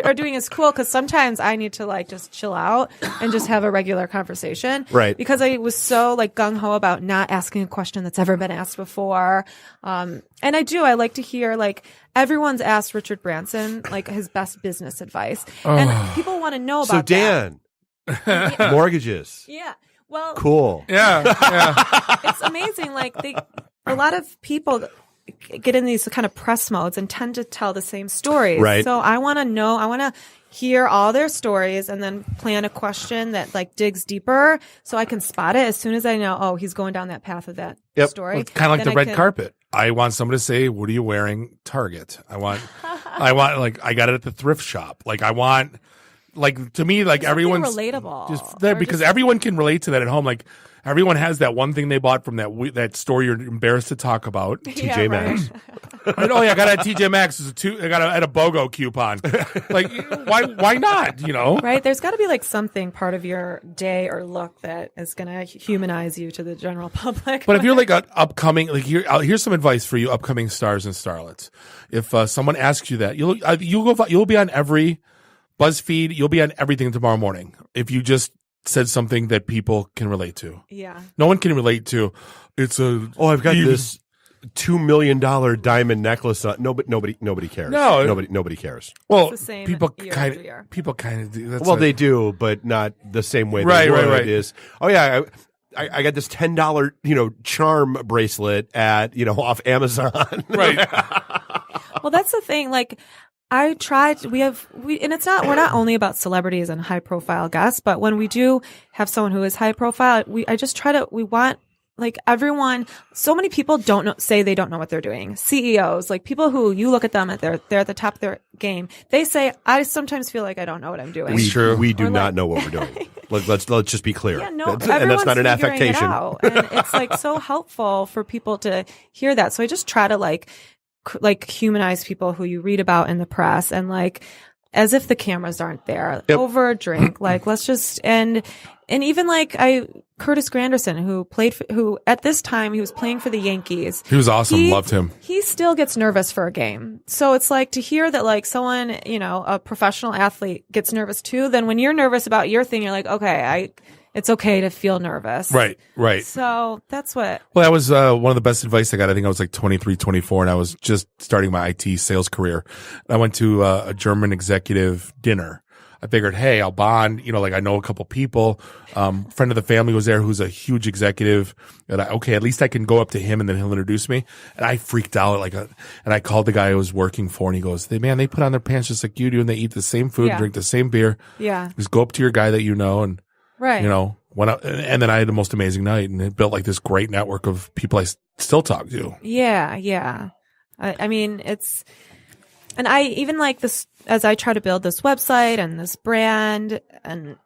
are doing is cool, because sometimes I need to like just chill out and just have a regular conversation. Right. Because I was so like gung-ho about not asking a question that's ever been asked before. And I like to hear, like, everyone's asked Richard Branson like his best business advice. And people want to know about Dan, mortgages. Yeah. Well, cool. Yeah. It's amazing. Like a lot of people get in these kind of press modes and tend to tell the same stories. Right. So I want to hear all their stories and then plan a question that like digs deeper so I can spot it as soon as I know, oh, he's going down that path of that story. Well, kind of like Then the red carpet. I want someone to say, what are you wearing? Target. I want like, I got it at the thrift shop. Like, I want Like to me, like Something everyone's relatable. just there because everyone can relate to that at home. Like everyone has that one thing they bought from that store you're embarrassed to talk about. TJ Maxx. Oh yeah, I got it at TJ Maxx. I got it at a BOGO coupon. Like why not? You know, right? There's got to be like something part of your day or look that is going to humanize you to the general public. But if you're like an upcoming, like here's some advice for you upcoming stars and starlets. If someone asks you that, you'll be on every BuzzFeed. You'll be on everything tomorrow morning if you just said something that people can relate to. Yeah. No one can relate to. I've got this $2 million diamond necklace on. Nobody cares. No. Nobody cares. Well, It's the same people year kind after year. of do. That's They do, but not the same way. Right. Is. Oh yeah. I got this $10, charm bracelet at, off Amazon. Right. Well, that's the thing. Like, I tried, and we're not only about celebrities and high profile guests, but when we do have someone who is high profile, we want like everyone, so many people say they don't know what they're doing. CEOs, like people who you look at them they're at the top of their game. They say, I sometimes feel like I don't know what I'm doing. We do not know what we're doing. Let's just be clear. Yeah, no, and that's not an affectation. And it's like so helpful for people to hear that. So I just try to like humanize people who you read about in the press and like as if the cameras aren't there. Yep. Over a drink, like let's just and even like Curtis Granderson who at this time he was playing for the Yankees. He was awesome. Loved him. He still gets nervous for a game. So it's like to hear that like someone, a professional athlete gets nervous too, then when you're nervous about your thing, you're like, okay, it's okay to feel nervous. Right. So that's what. Well, that was one of the best advice I got. I think I was like 23, 24, and I was just starting my IT sales career. I went to a German executive dinner. I figured, hey, I'll bond. I know a couple people. Friend of the family was there who's a huge executive. And at least I can go up to him and then he'll introduce me. And I freaked out and I called the guy I was working for and he goes, they put on their pants just like you do and they eat the same food, drink the same beer. Yeah. Just go up to your guy that you know and, right. Went out, and then I had the most amazing night and it built like this great network of people I still talk to. Yeah. I mean, and I even like this as I try to build this website and this brand and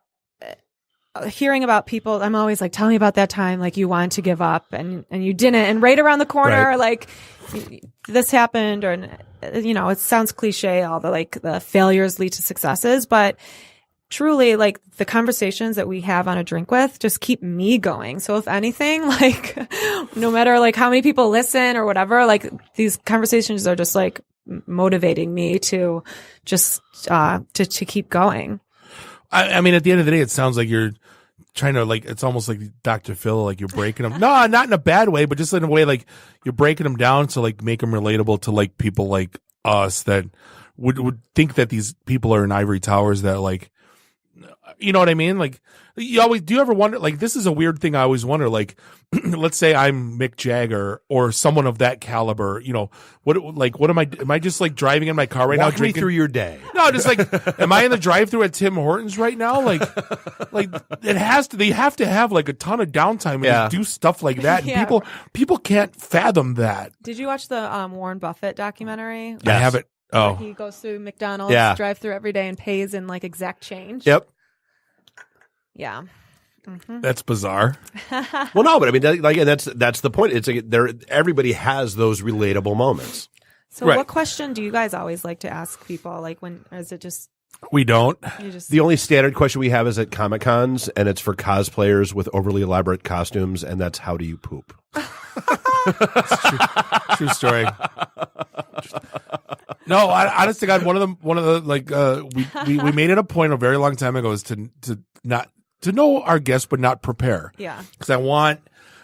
hearing about people, I'm always like, tell me about that time like you wanted to give up and you didn't. And right around the corner, like this happened or, it sounds cliche, all the failures lead to successes, but truly like the conversations that we have on a drink with just keep me going. So if anything, like no matter like how many people listen or whatever, like these conversations are just like motivating me to just to keep going. I mean, at the end of the day, it sounds like you're trying to like, it's almost like Dr. Phil, like you're breaking them. No, not in a bad way, but just in a way like you're breaking them down to like make them relatable to like people like us that would think that these people are in ivory towers that like, you know what I mean? Like do you ever wonder, like, this is a weird thing I always wonder, like, let's say I'm Mick Jagger or someone of that caliber, what am I just like driving in my car right now Walk me drinking? through your day. No, just like, am I in the drive-through at Tim Hortons right now? Like they have to have like a ton of downtime and do stuff like that. Yeah. And people can't fathom that. Did you watch the Warren Buffett documentary? I haven't. Oh, He goes through McDonald's drive-through every day and pays in like exact change. Yep. Yeah. Mm-hmm. That's bizarre. Well, no, but I mean, that's the point. It's like everybody has those relatable moments. So what question do you guys always like to ask people? Like or is it just... We don't. The only standard question we have is at Comic Cons, and it's for cosplayers with overly elaborate costumes, and that's how do you poop? True story. No, honest to God, one of the like we made it a point a very long time ago is to not to know our guests but not prepare. Yeah. Because I want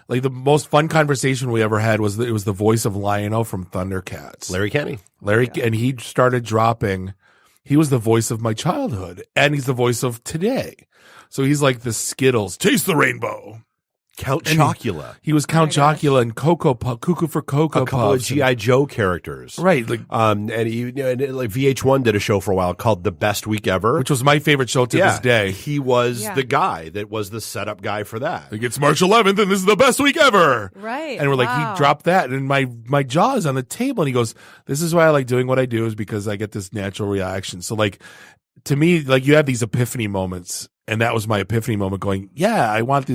like the most fun conversation we ever had was the voice of Lion-O from Thundercats, Larry Kenny. And he started dropping. He was the voice of my childhood, and he's the voice of today. So he's like the Skittles, taste the rainbow. Count Chocula. He was Count Chocula and Cuckoo for Cocoa Puffs. A couple of G.I. Joe characters. Right. Like, and VH1 did a show for a while called The Best Week Ever. Which was my favorite show to this day. He was the guy that was the setup guy for that. Like, it's March 11th and this is the best week ever. Right. And we're like, he dropped that and my jaw is on the table and he goes, this is why I like doing what I do is because I get this natural reaction. So like, to me, like you have these epiphany moments. And that was my epiphany moment going, yeah, I want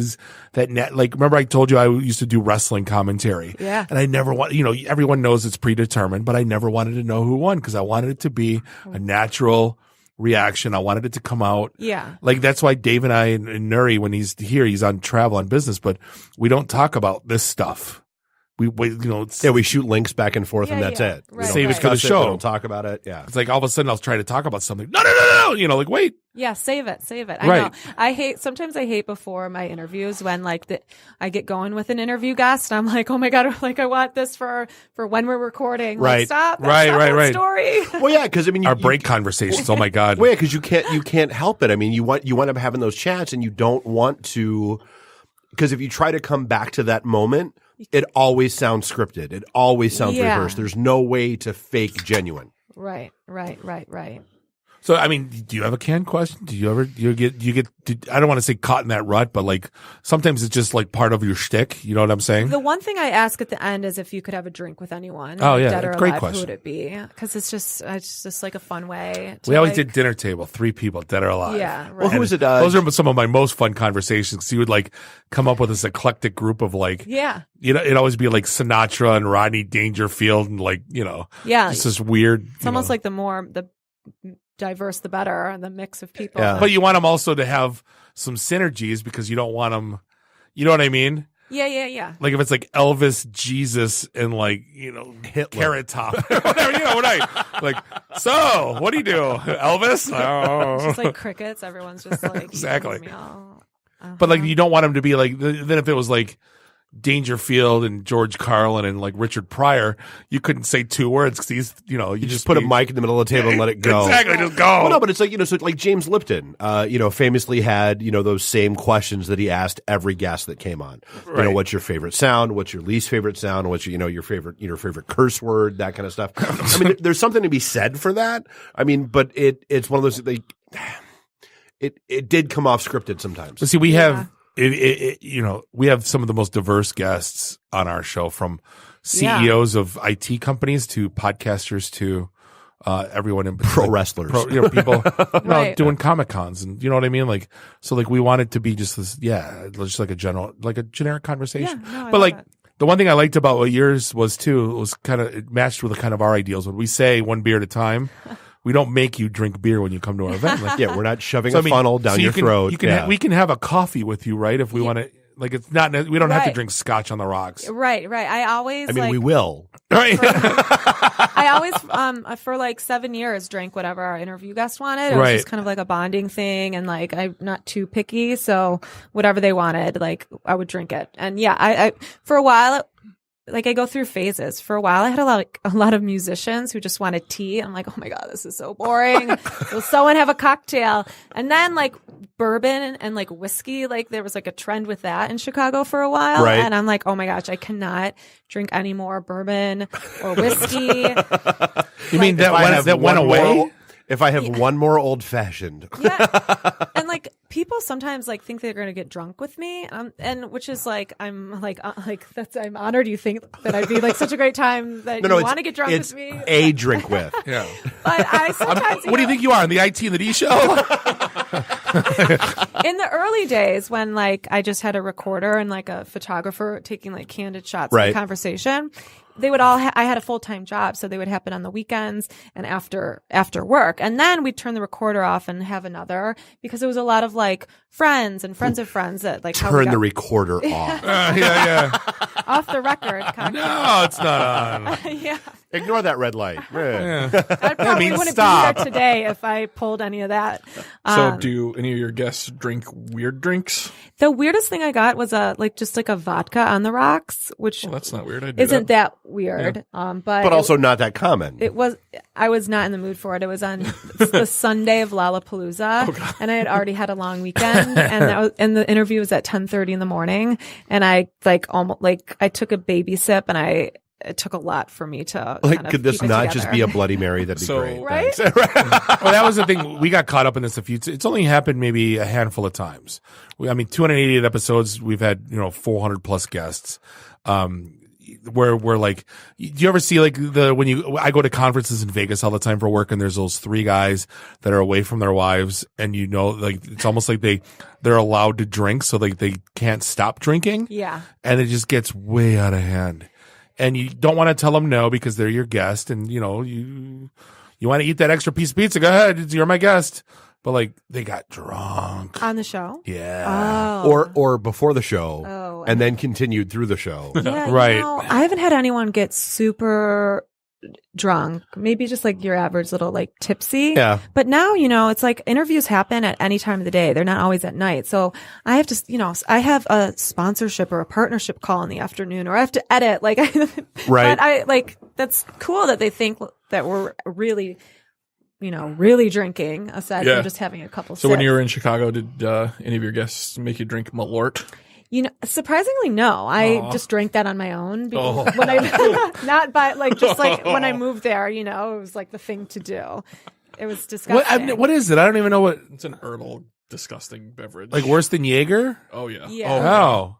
like, remember I told you I used to do wrestling commentary. Yeah. And I never want, everyone knows it's predetermined, but I never wanted to know who won because I wanted it to be a natural reaction. I wanted it to come out. Yeah. Like that's why Dave and I and Nuri, when he's here, he's on travel on business, but we don't talk about this stuff. We shoot links back and forth, and that's it. Right, save it for the show. We don't talk about it. Yeah, it's like all of a sudden I'll try to talk about something. No. Like wait. Yeah, save it. I Right. know. Sometimes I hate before my interviews when I get going with an interview guest and I'm like, oh my God, like I want this for when we're recording. Right. Like, stop. Right. Story. Well, yeah, because I mean, our break conversations. Oh my God. Well, yeah, because you can't help it. I mean, you wind up having those chats, and you don't want to, because if you try to come back to that moment, it always sounds scripted. It always sounds rehearsed. There's no way to fake genuine. Right. So, I mean, do you have a canned question? Do you get, I don't want to say caught in that rut, but like sometimes it's just like part of your shtick. You know what I'm saying? The one thing I ask at the end is if you could have a drink with anyone. Oh, yeah. Dead or Great alive, question. who would it be? Because it's just like a fun way. We always did dinner table, 3 people, dead or alive. Yeah. Right. Well, who was it? Those are some of my most fun conversations. 'Cause you would like come up with this eclectic group of like, yeah. It'd always be like Sinatra and Rodney Dangerfield and like, yeah. it's this weird. It's almost like the diverse, the better, the mix of people. Yeah. But you want them also to have some synergies because you don't want them, you know what I mean? Yeah. Like if it's like Elvis, Jesus, and like, Hitler. Carrot Top. Whatever, like, so what do you do? Elvis? Oh. It's just like crickets. Everyone's just like, exactly. But like, you don't want them to be like, then if it was like Dangerfield and George Carlin and like Richard Pryor, you couldn't say 2 words because he's, you just put a mic in the middle of the table and let it go. Exactly, just go. Well, no, but it's like, so like James Lipton, famously had, those same questions that he asked every guest that came on. Right. What's your favorite sound? What's your least favorite sound? What's your favorite curse word? That kind of stuff. I mean, there's something to be said for that. I mean, but it's one of those, it did come off scripted sometimes. But see, we have, we have some of the most diverse guests on our show, from CEOs of IT companies to podcasters to everyone in pro wrestlers, people right. doing Comic Cons, and you know what I mean. Like, so like we want it to be just this, just like a generic conversation. Yeah, no, but like the one thing I liked about what yours was too, it was it matched with the kind of our ideals. When we say 1 beer at a time. We don't make you drink beer when you come to our event. Like, we're not shoving a funnel down your throat. We can have a coffee with you, right? If we want to, like, it's not. We don't have to drink scotch on the rocks. Right. I mean, we will. Right. I always, for like 7 years, drank whatever our interview guest wanted. It was just kind of like a bonding thing, and like I'm not too picky, so whatever they wanted, like I would drink it. And I for a while. Like I go through phases. For a while, I had a lot of musicians who just wanted tea. I'm like, oh my God, this is so boring. Will someone have a cocktail? And then like bourbon and like whiskey, like there was like a trend with that in Chicago for a while. Right. And I'm like, oh my gosh, I cannot drink any more bourbon or whiskey. You mean that went away? If I have one more old fashioned. Yeah. And like people sometimes like think they're going to get drunk with me. And which is like, I'm honored you think that I'd be like such a great time that you want to get drunk with me. A drink with. Yeah. But I sometimes. What do you think you are on the IT and the D show? In the early days when like I just had a recorder and like a photographer taking like candid shots of the conversation, they would all I had a full-time job, so they would happen on the weekends and after work. And then we'd turn the recorder off and have another, because it was a lot of like friends and friends of friends that like turn the recorder off. Yeah. Off the record. No, it's not on. Yeah. Ignore that red light. I probably wouldn't be here today if I pulled any of that. So do any of your guests drink weird drinks? The weirdest thing I got was just a vodka on the rocks, which that's not weird. Isn't that weird? Yeah. But also not that common. I was not in the mood for it. It was on the Sunday of Lollapalooza, and I had already had a long weekend, and the interview was at 10:30 in the morning, and I I took a baby sip, and it took a lot for me to could this not just be a Bloody Mary? That'd be great. Right? Well, that was the thing. We got caught up in this it's only happened maybe a handful of times. 288 episodes. We've had 400 plus guests. where we're like, do you ever see like I go to conferences in Vegas all the time for work, and there's those 3 guys that are away from their wives, and like it's almost like they're allowed to drink, so like they can't stop drinking. Yeah. And it just gets way out of hand. And you don't want to tell them no because they're your guest, and you want to eat that extra piece of pizza, go ahead, you're my guest. But like they got drunk on the show. Yeah. Or before the show, and then continued through the show. Yeah, right. I haven't had anyone get super drunk. Maybe just like your average little like tipsy. Yeah. But now, it's like interviews happen at any time of the day. They're not always at night. So I have to, I have a sponsorship or a partnership call in the afternoon, or I have to edit. Like, right. But that's cool that they think that we're really, really drinking aside from just having a couple So when sips. you were in Chicago, did any of your guests make you drink Malort? Surprisingly, no. I just drank that on my own because when I moved there, it was like the thing to do. It was disgusting. What is it? I don't even know what. It's an Erdl disgusting beverage. Like worse than Jaeger? Oh yeah. Oh.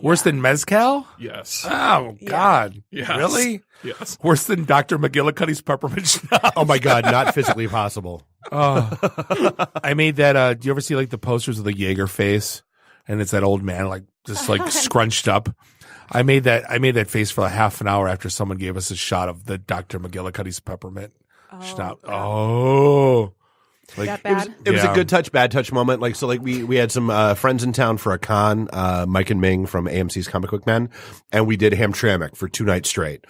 Worse than Mezcal? Yes. Oh God. Yes. Really? Yes. Worse than Dr. McGillicuddy's peppermint schnapps? Oh my God, not physically possible. I made that. Do you ever see like the posters of the Jaeger face? And it's that old man like just like scrunched up. I made that face for like half an hour after someone gave us a shot of the Dr. McGillicuddy's peppermint schnapps. Oh. Like, that bad? It was a good touch, bad touch moment. Like, so like we had some friends in town for a con, Mike and Ming from AMC's Comic Book Men, and we did Hamtramck for 2 nights straight.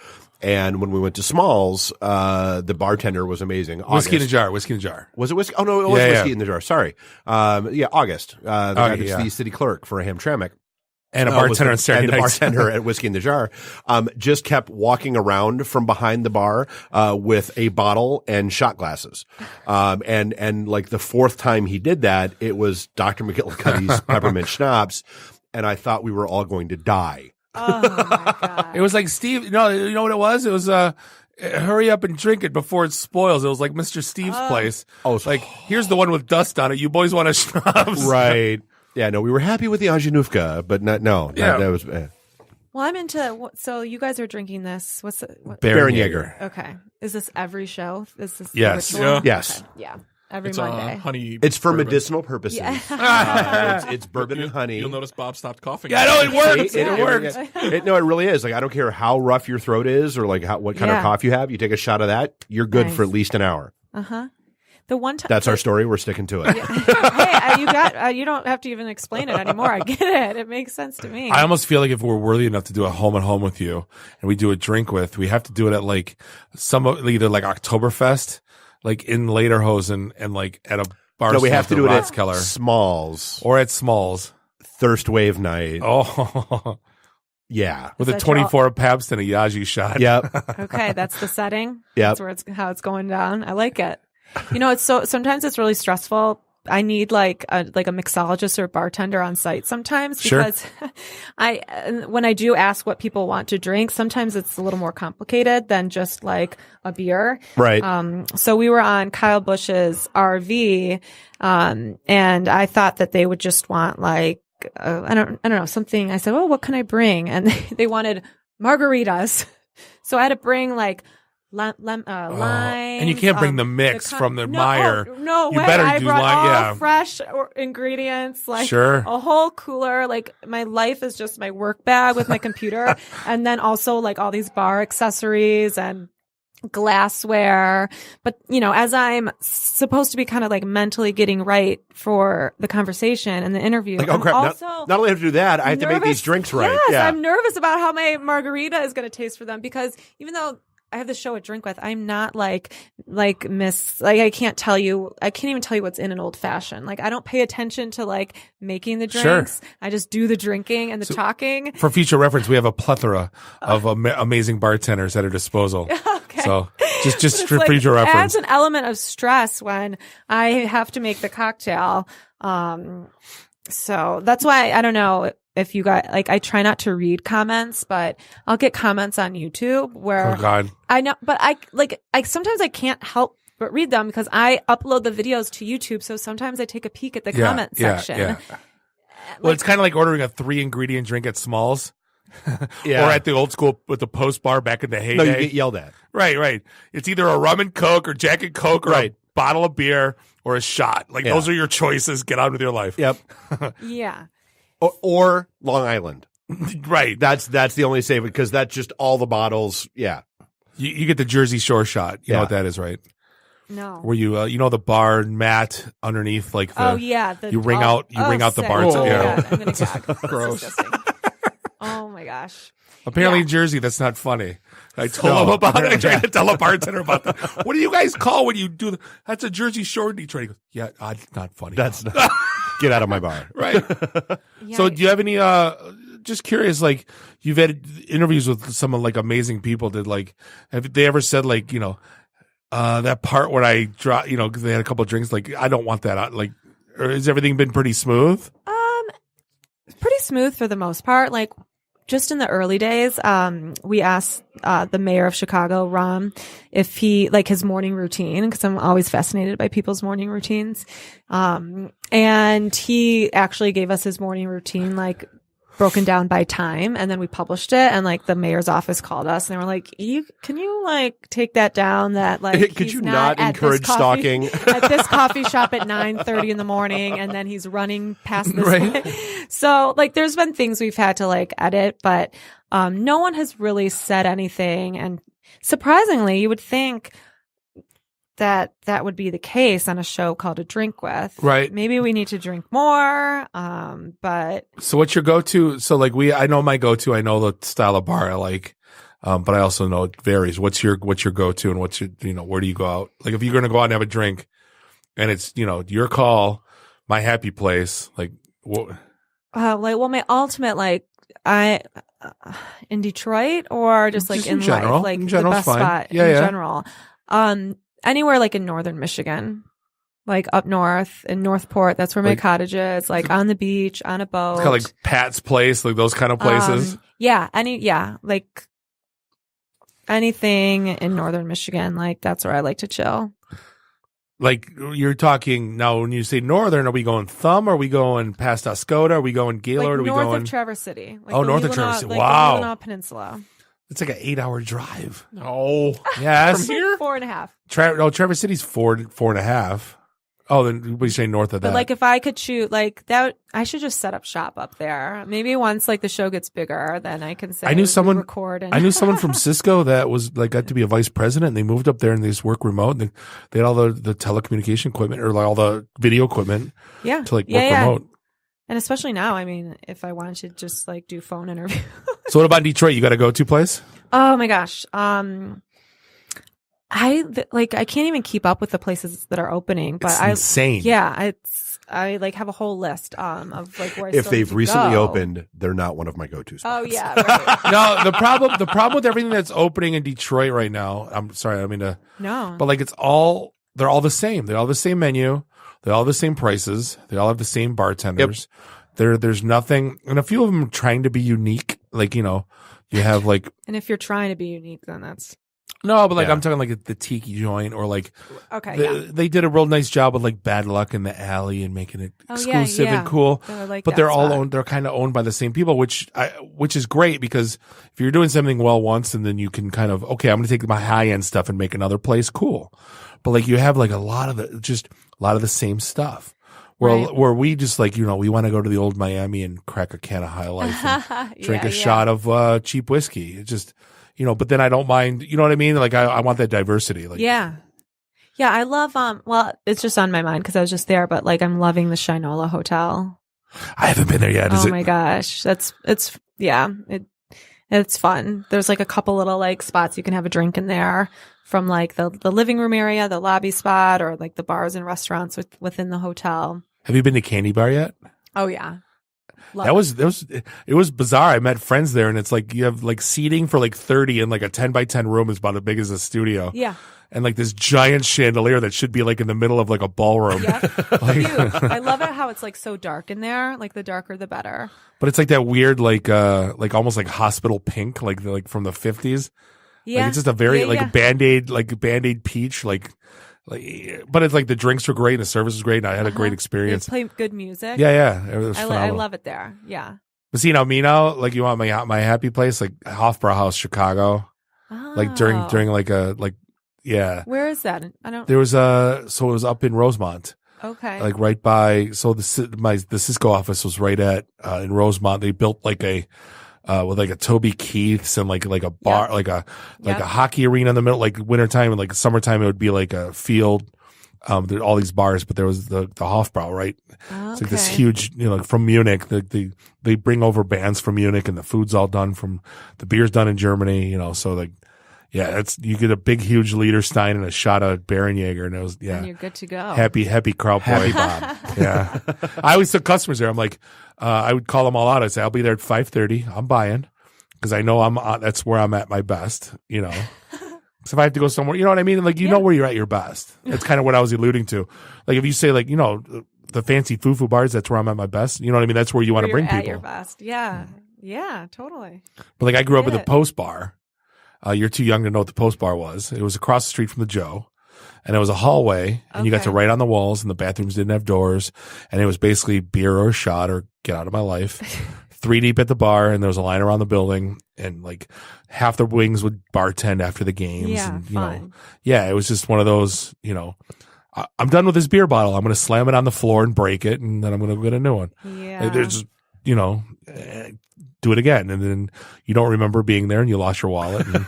And when we went to Smalls, the bartender was amazing. Whiskey in a jar. Was it whiskey? Oh no, it was whiskey in the jar. Sorry. August. The guy that's the city clerk for Hamtramck. And a bartender on Saturday nights. And the bartender at Whiskey in the Jar, just kept walking around from behind the bar, with a bottle and shot glasses. And like the 4th time he did that, it was Dr. McGillicuddy's peppermint schnapps. And I thought we were all going to die. Oh my God. It was like Steve. No, you know what it was? It was, hurry up and drink it before it spoils. It was like Mr. Steve's place. Oh, it's like, here's the one with dust on it. You boys want a schnapps. Right. Yeah, no, we were happy with the Anjanuvka, but that was. Well, I'm into. So you guys are drinking this. What's it? Baron Jaeger. Okay. Is this every show? Is this yes? ritual? Yes. Okay. Yeah. Every It's Monday. Honey. It's for bourbon. medicinal purposes. Yeah. It's bourbon and honey. You'll notice Bob stopped coughing. Yeah, no, it works. It works. No, it really is. Like I don't care how rough your throat is or like what kind of cough you have. You take a shot of that, you're good for at least an hour. The one time that's our story. We're sticking to it. Hey, you don't have to even explain it anymore. I get it. It makes sense to me. I almost feel like if we're worthy enough to do a home and home with you, and we do a drink with, we have to do it at like either like Oktoberfest, like in Lederhosen, and like at a bar. No, we have to do it at Keller. Smalls or at Smalls. Thirst Wave Night. Oh. Yeah. With a 24 Pabst and a Yaji shot. Yep. Okay, that's the setting. Yep. That's how it's going down. I like it. It's sometimes it's really stressful. I need like a mixologist or a bartender on site sometimes because when I do ask what people want to drink, sometimes it's a little more complicated than just like a beer. Right. So we were on Kyle Busch's RV, and I thought that they would just want like, I don't know, something. I said, well, what can I bring? And they wanted margaritas. So I had to bring like lime. And you can't bring the mix from the Meyer. No you way. Better I do brought lime. all fresh ingredients, like a whole cooler. Like my life is just my work bag with my computer. And then also like all these bar accessories and glassware. But, as I'm supposed to be kind of like mentally getting right for the conversation and the interview. Like, oh crap, also not only have to do that, I have to make these drinks right. Yes, yeah. I'm nervous about how my margarita is going to taste for them because even though I have the show at Drink With, I'm not like Miss, like I can't even tell you what's in an old fashioned. Like I don't pay attention to like making the drinks. Sure. I just do the drinking and the talking. For future reference, we have a plethora of amazing bartenders at our disposal. Okay. So just for like, future reference. It adds an element of stress when I have to make the cocktail. So that's why I don't know if you got like I try not to read comments, but I'll get comments on YouTube where I know, but I sometimes I can't help but read them because I upload the videos to YouTube. So sometimes I take a peek at the comment section. Yeah. Well, it's kind of like ordering a 3-ingredient drink at Smalls. Yeah. Or at the old school with the post bar back in the heyday. No, you get yelled at. Right. It's either a rum and Coke or Jack and Coke or Right. a bottle of beer or a shot. Like Yeah. those are your choices. Get on with your life. Yep. Yeah. Or Long Island. Right. That's the only save because that's just all the bottles. Yeah. You get the Jersey Shore shot. You know Yeah. what that is, right? No. Where you you know the bar mat underneath like the you ring out the sick. bar. Oh, Yeah. God, I'm gonna gag. That's Gross. disgusting. Oh my gosh. Apparently Yeah. in Jersey, that's not funny. I told him about it. I tried to tell a bartender about that. What do you guys call when you do that's a Jersey Shore in Detroit. He goes, yeah, not funny. That's not. Get out of my bar. Right. So do you have any just curious, like you've had interviews with some like amazing people have they ever said like, that part where I drop, cause they had a couple of drinks, like I don't want that out, like, or has everything been pretty smooth? Pretty smooth for the most part. Like just in the early days, we asked the mayor of Chicago, Rahm, if he like his morning routine, because I'm always fascinated by people's morning routines. And he actually gave us his morning routine, like broken down by time, and then we published it, and like the mayor's office called us and they were like, can you like take that down, that like could he's you not at encourage stalking at this coffee shop at 9:30 in the morning, and then he's running past this Right. way. So like there's been things we've had to like edit, but no one has really said anything, and surprisingly you would think that would be the case on a show called A Drink With. Right. Maybe we need to drink more. But So what's your go-to? So like I know my go-to, I know the style of bar I like. But I also know it varies. What's your go-to and what's your, where do you go out? Like if you're going to go out and have a drink and it's, your call, my happy place, like what? my ultimate, like in Detroit or just like Just in general. life, like In the general's best fine. spot Yeah, in yeah. general. Anywhere like in northern Michigan, like up north in Northport, that's where my Like- cottage is, like on the beach, on a boat. It's kind of like Pat's Place, like those kind of places. Like anything in northern Michigan, like that's where I like to chill. Like you're talking now when you say northern, are we going Thumb? Are we going past Oscoda? Are we going Gaylord? Like are we north going? of Traverse City. Like Oh, the north of Leelanau- Traverse City. like Wow. the Leelanau Peninsula. It's like an 8-hour drive. No. Yes. From here? 4.5. Traverse City's 4.5. Oh, then we say north of that. But like if I could shoot like that, I should just set up shop up there. Maybe once like the show gets bigger, then I can say I knew someone. record. And I knew someone from Cisco that was like got to be a vice president. And they moved up there and they just work remote. And they had all the telecommunication equipment or like all the video equipment. Yeah. To like work remote. And especially now, I mean, if I wanted to just like do phone interview. So what about Detroit? You got a go-to place? Oh my gosh. I can't even keep up with the places that are opening, but It's insane. I like have a whole list of like where I if still they've need to recently go. opened, they're not one of my go-to spots. Oh yeah, right. No, the problem with everything that's opening in Detroit right now. I'm sorry, I mean to. No. But like they're all the same. They all have the same menu. They all have the same prices. They all have the same bartenders. There's nothing, and a few of them are trying to be unique. Like you have like. And if you're trying to be unique, then that's. No, but like I'm talking like the tiki joint or like Okay, they did a real nice job with like Bad Luck in the Alley and making it exclusive and cool. I like but that they're all spot. owned. They're kind of owned by the same people, which is great because if you're doing something well once and then you can kind of I'm going to take my high end stuff and make another place cool. But like you have like a lot of the same stuff. Where we just like we want to go to the old Miami and crack a can of High Life and drink a shot of cheap whiskey. It's just. But then I don't mind, you know what I mean? Like I want that diversity. Like Yeah, I love, well, it's just on my mind because I was just there, but like I'm loving the Shinola Hotel. I haven't been there yet. My gosh. It's fun. There's like a couple little like spots you can have a drink in there from like the living room area, the lobby spot, or like the bars and restaurants within the hotel. Have you been to Candy Bar yet? Oh yeah. It was bizarre. I met friends there and it's like you have like seating for like 30 and like a 10 by 10 room is about as big as a studio. Yeah. And like this giant chandelier that should be like in the middle of like a ballroom. Yeah. Cute. I love it how it's like so dark in there. Like the darker the better. But it's like that weird like almost like hospital pink like from the 50s. Yeah. Like it's just a very Yeah. a Band-Aid peach but it's like the drinks were great and the service was great and I had a great experience. They play good music. Yeah. It was I phenomenal. love it there. Yeah. But see, now, me now, like, you want my happy place, like Hofbrauhaus, Chicago. Like during yeah. Where is that? I don't. There was so it was up in Rosemont. Okay. Like right by, so the Cisco office was right at, in Rosemont. They built like with like a Toby Keith's and like a bar, like a hockey arena in the middle, like wintertime and like summertime, it would be like a field. There all these bars, but there was the Hofbrau, right? It's like this huge, from Munich. They bring over bands from Munich, and the food's all done the beer's done in Germany, so like, yeah, you get a big, huge Liederstein and a shot of Baron-Jäger, and it was, yeah. And you're good to go. Happy Kraut Boy. Happy Bob. Yeah. I always took customers there. I'm like, I would call them all out. I'd say, I'll be there at 5:30. I'm buying. Cause I know that's where I'm at my best, So if I have to go somewhere, you know what I mean? Like, know where you're at your best. That's kind of what I was alluding to. Like, if you say, like, the fancy foo-foo bars, that's where I'm at my best. You know what I mean? That's where you want to bring people. At your best. Yeah. Yeah, totally. But like, I grew up at the Post Bar. You're too young to know what the Post Bar was. It was across the street from the Joe. And it was a hallway, and you got to write on the walls, and the bathrooms didn't have doors. And it was basically beer or a shot or get out of my life. 3 deep at the bar, and there was a line around the building, and like half the wings would bartend after the games. Yeah, and, fun. It was just one of those, I'm done with this beer bottle. I'm going to slam it on the floor and break it, and then I'm going to get a new one. Yeah. There's, do it again, and then you don't remember being there, and you lost your wallet. And,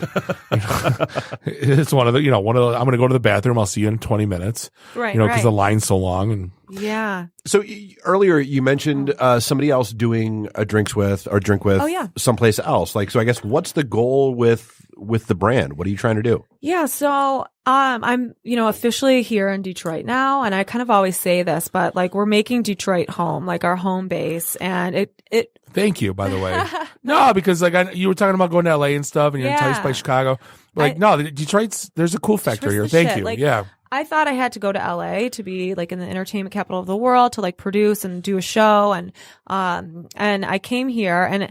it's one of the, I'm going to go to the bathroom. I'll see you in 20 minutes, right? Because the line's so long. And yeah. So earlier you mentioned somebody else doing a drink with someplace else. Like, so I guess what's the goal with the brand? What are you trying to do? Yeah. So, I'm, officially here in Detroit now, and I kind of always say this, but like, we're making Detroit home, like our home base, and it. Thank you, by the way. No, because like you were talking about going to LA and stuff, and you're enticed by Chicago. Like, Detroit's, there's a cool factor here. Thank you. Like, yeah. I thought I had to go to LA to be like in the entertainment capital of the world to like produce and do a show, and I came here and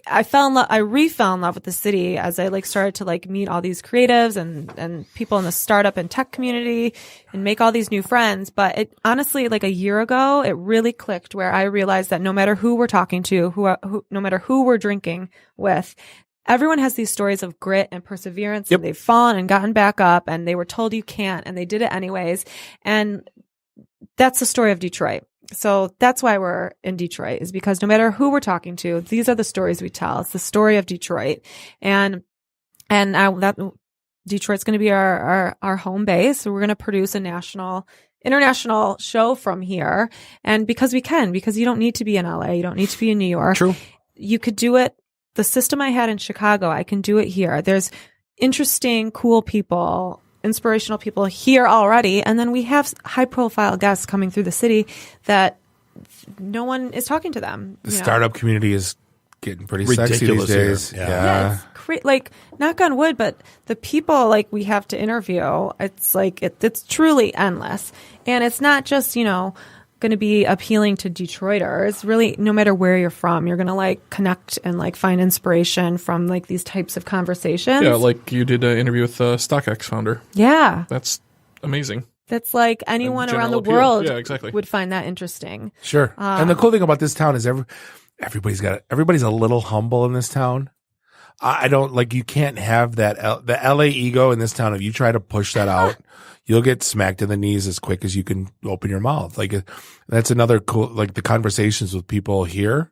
I re-fell in love with the city as I like started to like meet all these creatives and people in the startup and tech community and make all these new friends. But it honestly, like a year ago, it really clicked where I realized that no matter who we're talking to, no matter who we're drinking with, everyone has these stories of grit and perseverance. Yep. And they've fallen and gotten back up, and they were told you can't, and they did it anyways. And that's the story of Detroit. So that's why we're in Detroit, is because no matter who we're talking to, these are the stories we tell. It's the story of Detroit. And Detroit's going to be our home base. So we're going to produce a international show from here. And because we can, because you don't need to be in LA. You don't need to be in New York. True. You could do it. The system I had in Chicago, I can do it here. There's interesting, cool people, inspirational people here already. And then we have high profile guests coming through the city that no one is talking to them. The startup community is getting pretty sexy these days. Yeah. It's like, knock on wood, but the people like we have to interview, it's like, it's truly endless. And it's not just, going to be appealing to Detroiters. Really, no matter where you're from, you're going to like connect and like find inspiration from like these types of conversations. Yeah, like you did an interview with the StockX founder. Yeah. That's amazing. That's like anyone around the world would find that interesting. Sure. And the cool thing about this town is everybody's a little humble in this town. I don't like, you can't have that, the LA ego in this town. If you try to push that out, you'll get smacked in the knees as quick as you can open your mouth. Like, that's another cool, like the conversations with people here.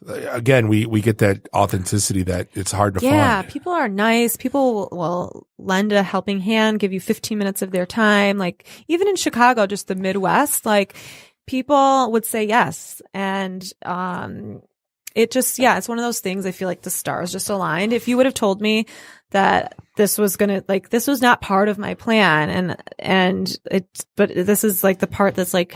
Again, we get that authenticity that it's hard to find. Yeah, people are nice. People will lend a helping hand, give you 15 minutes of their time. Like, even in Chicago, just the Midwest, like, people would say yes. And, it's one of those things. I feel like the stars just aligned. If you would have told me that this was not part of my plan, but this is like the part that's like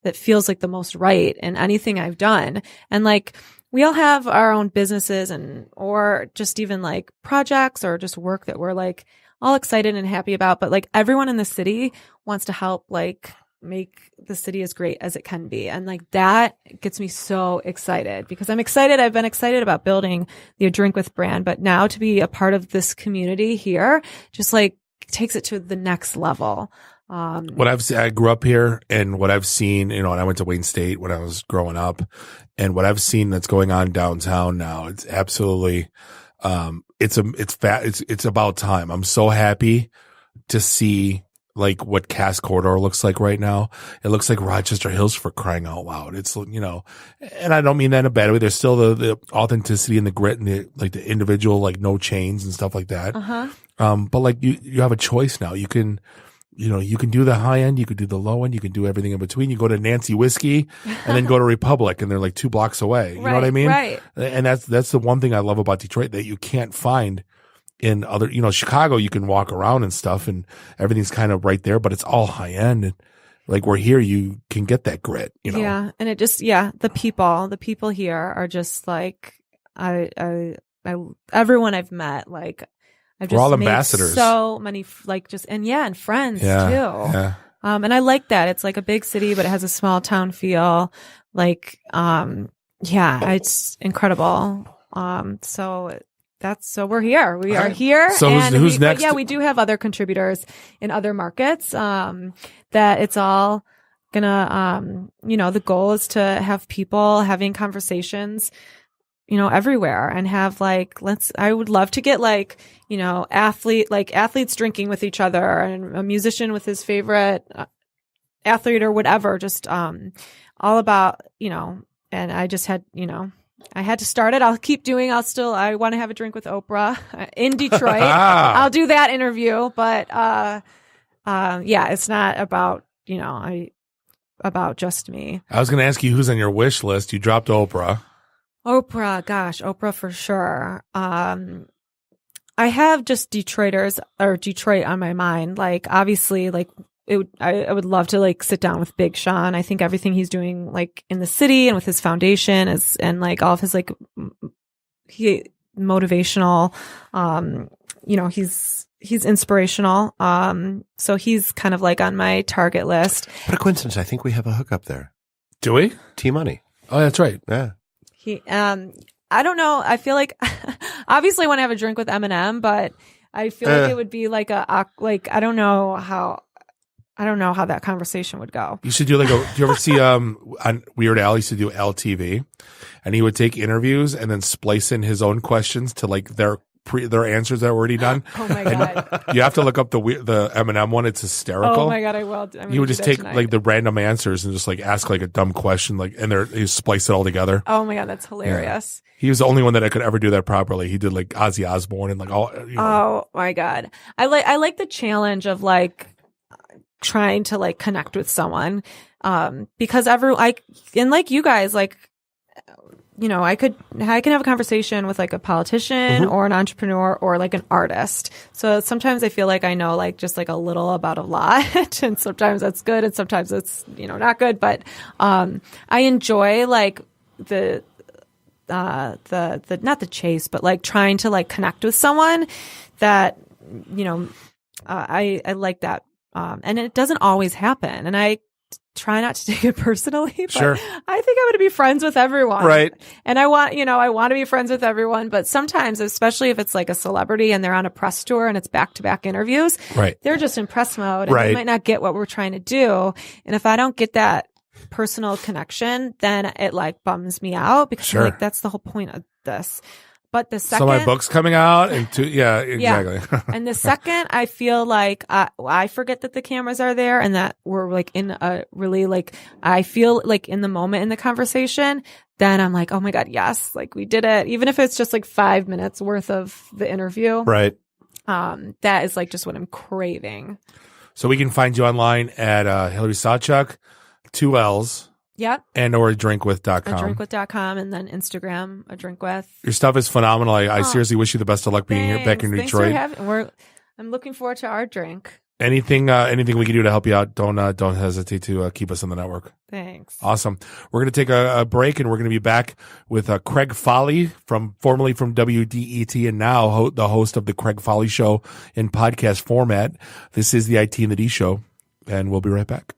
that feels like the most right in anything I've done. And like, we all have our own businesses or just even like projects or just work that we're like all excited and happy about. But like, everyone in the city wants to help like make the city as great as it can be. And like, that gets me so excited because I'm excited. I've been excited about building the A Drink With brand, but now to be a part of this community here just like takes it to the next level. What I've seen, I grew up here, and what I've seen, and I went to Wayne State when I was growing up, and what I've seen that's going on downtown now, it's absolutely, it's about time. I'm so happy to see like what Cass Corridor looks like right now. It looks like Rochester Hills, for crying out loud. It's, and I don't mean that in a bad way. There's still the authenticity and the grit and the individual, like no chains and stuff like that. But like you have a choice now. You can do the high end, you could do the low end, you can do everything in between. You go to Nancy Whiskey and then go to Republic, and they're like 2 blocks away. You know what I mean? Right. And that's the one thing I love about Detroit that you can't find in other, Chicago, you can walk around and stuff and everything's kind of right there, but it's all high end. And like we're here, you can get that grit, Yeah. And it just, the people here are just like, everyone I've met, like, I've just we're all made ambassadors. so many, and friends too. Yeah. And I like that. It's like a big city, but it has a small town feel. Like, it's incredible. So we're here. We are here. So who's next? But we do have other contributors in other markets. That it's all gonna, the goal is to have people having conversations, everywhere, and have I would love to get athletes drinking with each other, and a musician with his favorite athlete or whatever, just, all about, and I just had, I had to start it. I'll keep doing. I want to have a drink with Oprah in Detroit. I'll do that interview, but, it's not about, about just me. I was going to ask you who's on your wish list. You dropped Oprah. Oprah for sure. I have just Detroit on my mind. Like, obviously, I would love to sit down with Big Sean. I think everything he's doing in the city and with his foundation and all of his motivational, he's inspirational. So he's kind of on my target list. What a coincidence. I think we have a hookup there. Do we? T-Money. Oh, that's right. Yeah. I don't know. I feel like obviously I want to have a drink with Eminem, but I feel like it would be I don't know how that conversation would go. You should do do you ever see on Weird Al used to do LTV, and he would take interviews and then splice in his own questions to their answers that were already done. Oh my God. You have to look up the Eminem one. It's hysterical. Oh my God, I will. He would just take the random answers and just ask a dumb question and he splice it all together. Oh my God, that's hilarious. Yeah. He was the only one that I could ever do that properly. He did Ozzy Osbourne and all. Oh my God. I like the challenge of trying to connect with someone. Because you guys, I can have a conversation with a politician or an entrepreneur or an artist. So sometimes I feel I know just a little about a lot, and sometimes that's good and sometimes it's, not good. But, I enjoy the not the chase, but trying to connect with someone that, I like that. And it doesn't always happen. And I try not to take it personally, but sure. I think I'm going to be friends with everyone. Right. And I want to be friends with everyone. But sometimes, especially if it's a celebrity and they're on a press tour and it's back-to-back interviews, right, they're just in press mode and they might not get what we're trying to do. And if I don't get that personal connection, then it bums me out because sure. that's the whole point of this. But the second, so my book's coming out, and exactly. Yeah. And the second I feel I forget that the cameras are there and that we're in a really I feel in the moment in the conversation, then I'm oh my God, yes, we did it. Even if it's just 5 minutes worth of the interview, right? That is just what I'm craving. So we can find you online at Hillary Sawchuk, 2 L's. Yep. And or drinkwith.com. Drinkwith.com, and then Instagram, a drink with. Your stuff is phenomenal. I seriously wish you the best of luck being here back in Detroit. Thanks for having. I'm looking forward to our drink. Anything we can do to help you out, don't hesitate to keep us on the network. Thanks. Awesome. We're going to take a break, and we're going to be back with Craig Fahle, formerly from WDET and now the host of the Craig Fahle Show in podcast format. This is the IT and the D Show, and we'll be right back.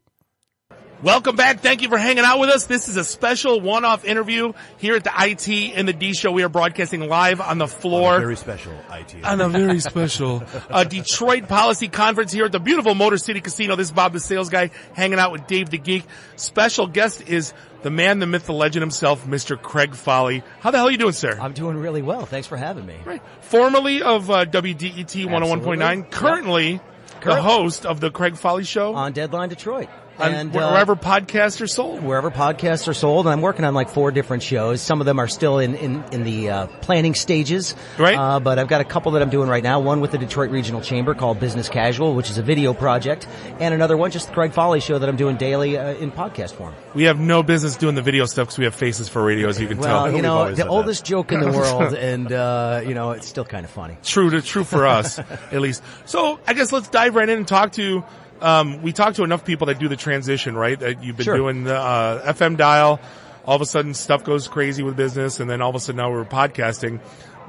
Welcome back. Thank you for hanging out with us. This is a special one-off interview here at the IT and the D Show. We are broadcasting live on the floor. On a very special IT. On a very special Detroit Policy Conference here at the beautiful Motor City Casino. This is Bob the Sales Guy hanging out with Dave the Geek. Special guest is the man, the myth, the legend himself, Mr. Craig Fahle. How the hell are you doing, sir? I'm doing really well. Thanks for having me. Right. Formerly of WDET 101.9, currently the host of the Craig Fahle Show. On Deadline Detroit. And wherever podcasts are sold. Wherever podcasts are sold. And I'm working on like 4 different shows. Some of them are still in the planning stages. Right. But I've got a couple that I'm doing right now. One with the Detroit Regional Chamber called Business Casual, which is a video project. And another one, just the Craig Fahle Show that I'm doing daily in podcast form. We have no business doing the video stuff because we have faces for radio, as you can tell. Well, you know, the oldest joke in the world. And, you know, it's still kind of funny. True for us, at least. So I guess let's dive right in and talk to... we talked to enough people that do the transition, right? That you've been doing the FM dial. All of a sudden, stuff goes crazy with business, and then all of a sudden now we're podcasting.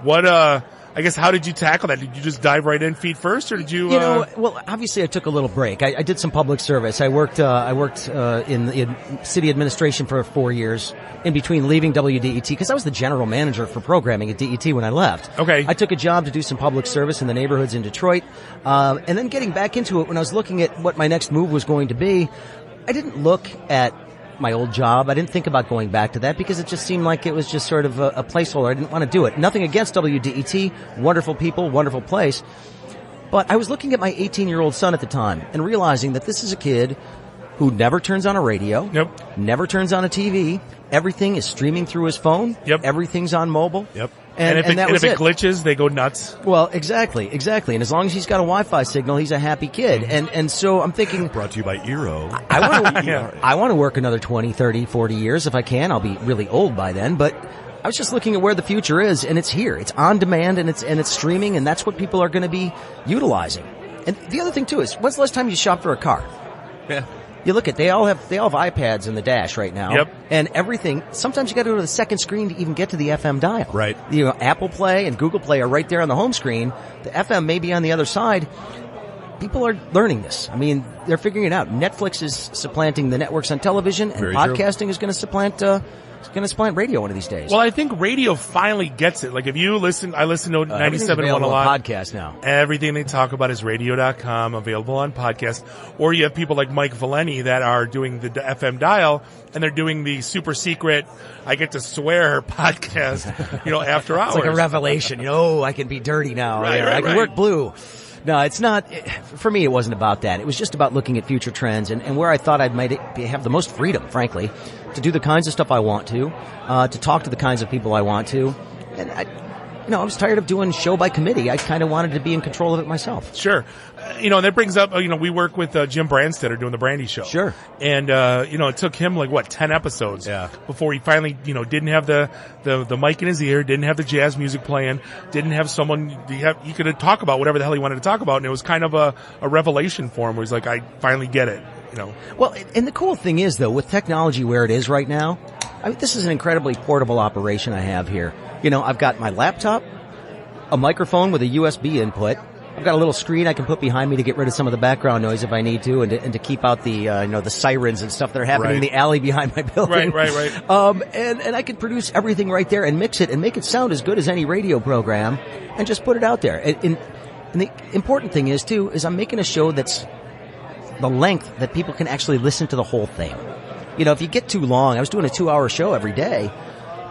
What? I guess how did you tackle that? Did you just dive right in feet first, or did you? You know, well, obviously I took a little break. I did some public service. I worked in city administration for 4 years in between leaving WDET because I was the general manager for programming at DET when I left. Okay. I took a job to do some public service in the neighborhoods in Detroit, and then getting back into it when I was looking at what my next move was going to be. I didn't look at my old job. I didn't think about going back to that because it just seemed like it was just sort of a placeholder. I didn't want to do it. Nothing against WDET. Wonderful people, wonderful place. But I was looking at my 18-year-old son at the time and realizing that this is a kid who never turns on a radio. Yep. Never turns on a TV. Everything is streaming through his phone. Yep. Everything's on mobile. Yep. And if it glitches, they go nuts. Well, exactly. And as long as he's got a Wi-Fi signal, he's a happy kid. And so I'm thinking... Brought to you by Eero. I want to work another 20, 30, 40 years if I can. I'll be really old by then. But I was just looking at where the future is, and it's here. It's on demand, and it's streaming, and that's what people are going to be utilizing. And the other thing, too, is when's the last time you shopped for a car? Yeah. You look at, they all have iPads in the dash right now. Yep. And everything, sometimes you got to go to the second screen to even get to the FM dial. Right. You know, Apple Play and Google Play are right there on the home screen. The FM may be on the other side. People are learning this. I mean, they're figuring it out. Netflix is supplanting the networks on television, and podcasting is going to supplant radio one of these days. Well, I think radio finally gets it. Like if you listen, I listen to 97.1 a lot. Podcast now. Everything they talk about is radio.com, available on podcast. Or you have people like Mike Valeni that are doing the FM dial, and they're doing the super secret, I get to swear podcast, after hours. It's like a revelation. I can be dirty now. I can work blue. No, it's not. For me, it wasn't about that. It was just about looking at future trends and where I thought I might have the most freedom, frankly, to do the kinds of stuff I want to talk to the kinds of people I want to. And I was tired of doing show by committee. I kind of wanted to be in control of it myself. Sure. And that brings up, we work with Jim Brandstetter doing the Brandy Show. Sure. And, it took him 10 episodes before he finally, didn't have the mic in his ear, didn't have the jazz music playing, didn't have someone, he could talk about whatever the hell he wanted to talk about. And it was kind of a revelation for him where he's like, I finally get it, Well, and the cool thing is, though, with technology where it is right now, I mean, this is an incredibly portable operation I have here. I've got my laptop, a microphone with a USB input. I've got a little screen I can put behind me to get rid of some of the background noise if I need to, and to keep out the the sirens and stuff that are happening in the alley behind my building. Right. And I could produce everything right there and mix it and make it sound as good as any radio program, and just put it out there. And the important thing is too I'm making a show that's the length that people can actually listen to the whole thing. If you get too long, I was doing a 2-hour show every day.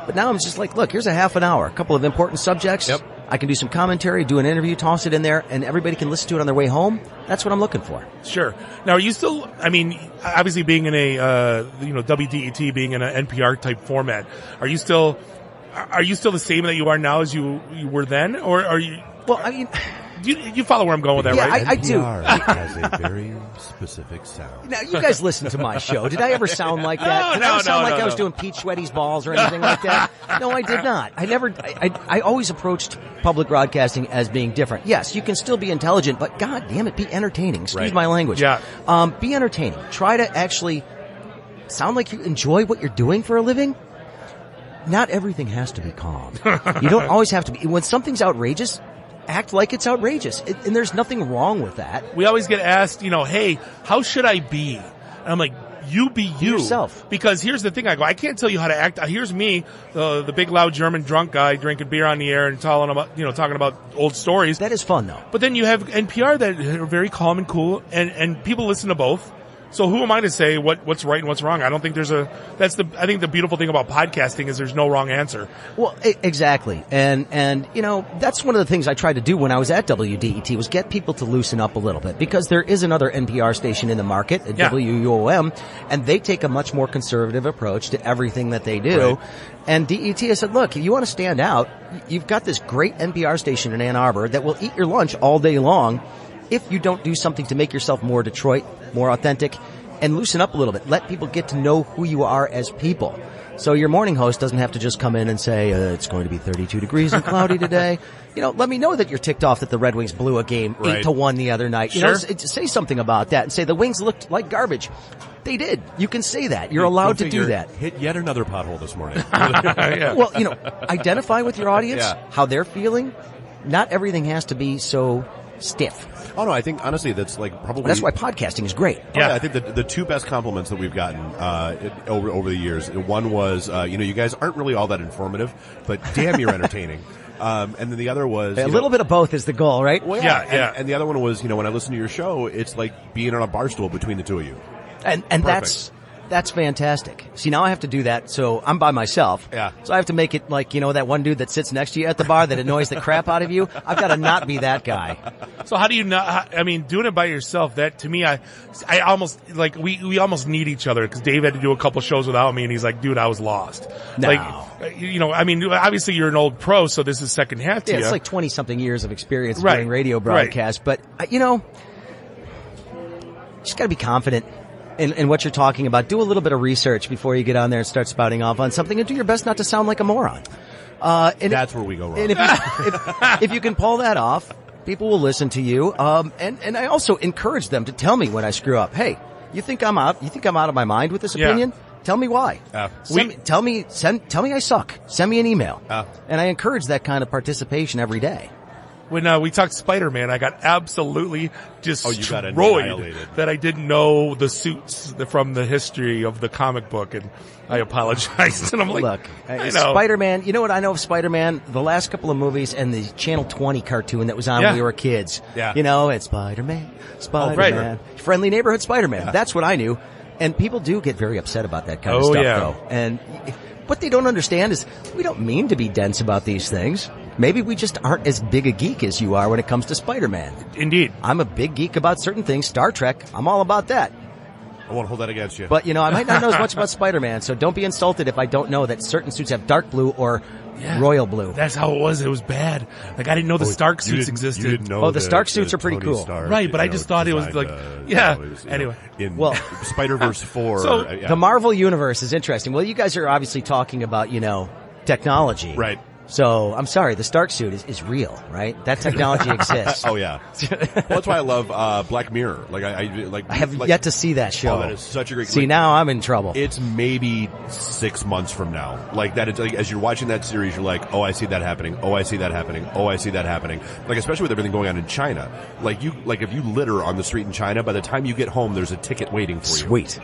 But now I'm just like, look, here's a half an hour, a couple of important subjects. Yep. I can do some commentary, do an interview, toss it in there, and everybody can listen to it on their way home. That's what I'm looking for. Sure. Now, are you still, obviously being in a, WDET, being in an NPR type format, are you still the same that you are now as you were then? Or are you? Well, I mean, you follow where I'm going with that, right? I do. Has a very specific sound. Now, you guys listen to my show. Did I ever sound like that? Did I ever sound like I was doing Pete Schwetty's balls or anything like that? No, I did not. I always approached public broadcasting as being different. Yes, you can still be intelligent, but God damn it, be entertaining. Excuse my language. Yeah. Be entertaining. Try to actually sound like you enjoy what you're doing for a living. Not everything has to be calm. You don't always have to be. When something's outrageous, act like it's outrageous. And there's nothing wrong with that. We always get asked, hey, how should I be? And I'm like, You be you. Yourself. Because here's the thing, I can't tell you how to act. Here's me, the big loud German drunk guy drinking beer on the air and talking about old stories. That is fun though. But then you have NPR that are very calm and cool, and people listen to both. So who am I to say what's right and what's wrong? I don't think I think the beautiful thing about podcasting is there's no wrong answer. Well, exactly. And that's one of the things I tried to do when I was at WDET was get people to loosen up a little bit, because there is another NPR station in the market, WUOM, and they take a much more conservative approach to everything that they do. Right. And DET, I said, look, if you want to stand out, you've got this great NPR station in Ann Arbor that will eat your lunch all day long if you don't do something to make yourself more Detroit, more authentic, and loosen up a little bit. Let people get to know who you are as people. So your morning host doesn't have to just come in and say, it's going to be 32 degrees and cloudy today. Let me know that you're ticked off that the Red Wings blew a game 8-1 the other night. Sure. Say something about that and say the Wings looked like garbage. They did. You can say that. You're allowed to do that. Hit yet another pothole this morning. Yeah. Well, identify with your audience, how they're feeling. Not everything has to be so stiff. Oh no, I think honestly that's like probably that's why podcasting is great. Yeah, I think the two best compliments that we've gotten over the years. One was you guys aren't really all that informative, but damn, you're entertaining. And then the other was a little bit of both is the goal, right? Well, yeah. And the other one was when I listen to your show, it's like being on a bar stool between the two of you. And that's fantastic. See, now I have to do that, so I'm by myself. Yeah. So I have to make it like, that one dude that sits next to you at the bar that annoys the crap out of you. I've got to not be that guy. So how do you not, doing it by yourself, that to me, I almost, like, we almost need each other, because Dave had to do a couple shows without me, and he's like, dude, I was lost. No. Like, obviously you're an old pro, so this is second hand to you. It's like 20-something years of experience doing radio broadcasts, but, you just got to be confident in what you're talking about. Do a little bit of research before you get on there and start spouting off on something, and do your best not to sound like a moron. And that's where we go wrong. And if you can pull that off, people will listen to you. And I also encourage them to tell me when I screw up. Hey, you think I'm out? You think I'm out of my mind with this opinion? Tell me why. Tell me I suck. Send me an email. And I encourage that kind of participation every day. When we talked Spider-Man, I got absolutely destroyed that I didn't know the suits from the history of the comic book, and I apologized. And I'm like, look, Spider-Man, you know what I know of Spider-Man? The last couple of movies and the Channel 20 cartoon that was on when we were kids. Yeah. It's Spider-Man, Friendly Neighborhood Spider-Man. Yeah. That's what I knew. And people do get very upset about that kind of stuff, though. And what they don't understand is we don't mean to be dense about these things. Maybe we just aren't as big a geek as you are when it comes to Spider-Man. Indeed. I'm a big geek about certain things. Star Trek, I'm all about that. I won't hold that against you. But, I might not know as much about Spider-Man, so don't be insulted if I don't know that certain suits have dark blue or royal blue. That's how it was. It was bad. Like, I didn't know the Stark suits existed. You didn't know the Stark suits are pretty cool. Stark, right, but I just thought it was like, anyway. In Spider-Verse 4. So, the Marvel Universe is interesting. Well, you guys are obviously talking about, technology. Right. So, I'm sorry, the Stark suit is real, right? That technology exists. Oh, yeah. Well, that's why I love Black Mirror. I have yet to see that show. Oh, that is such a great... See, now I'm in trouble. It's maybe 6 months from now. As you're watching that series, you're like, oh, I see that happening. Oh, I see that happening. Oh, I see that happening. Especially with everything going on in China. If you litter on the street in China, by the time you get home, there's a ticket waiting for you. Sweet.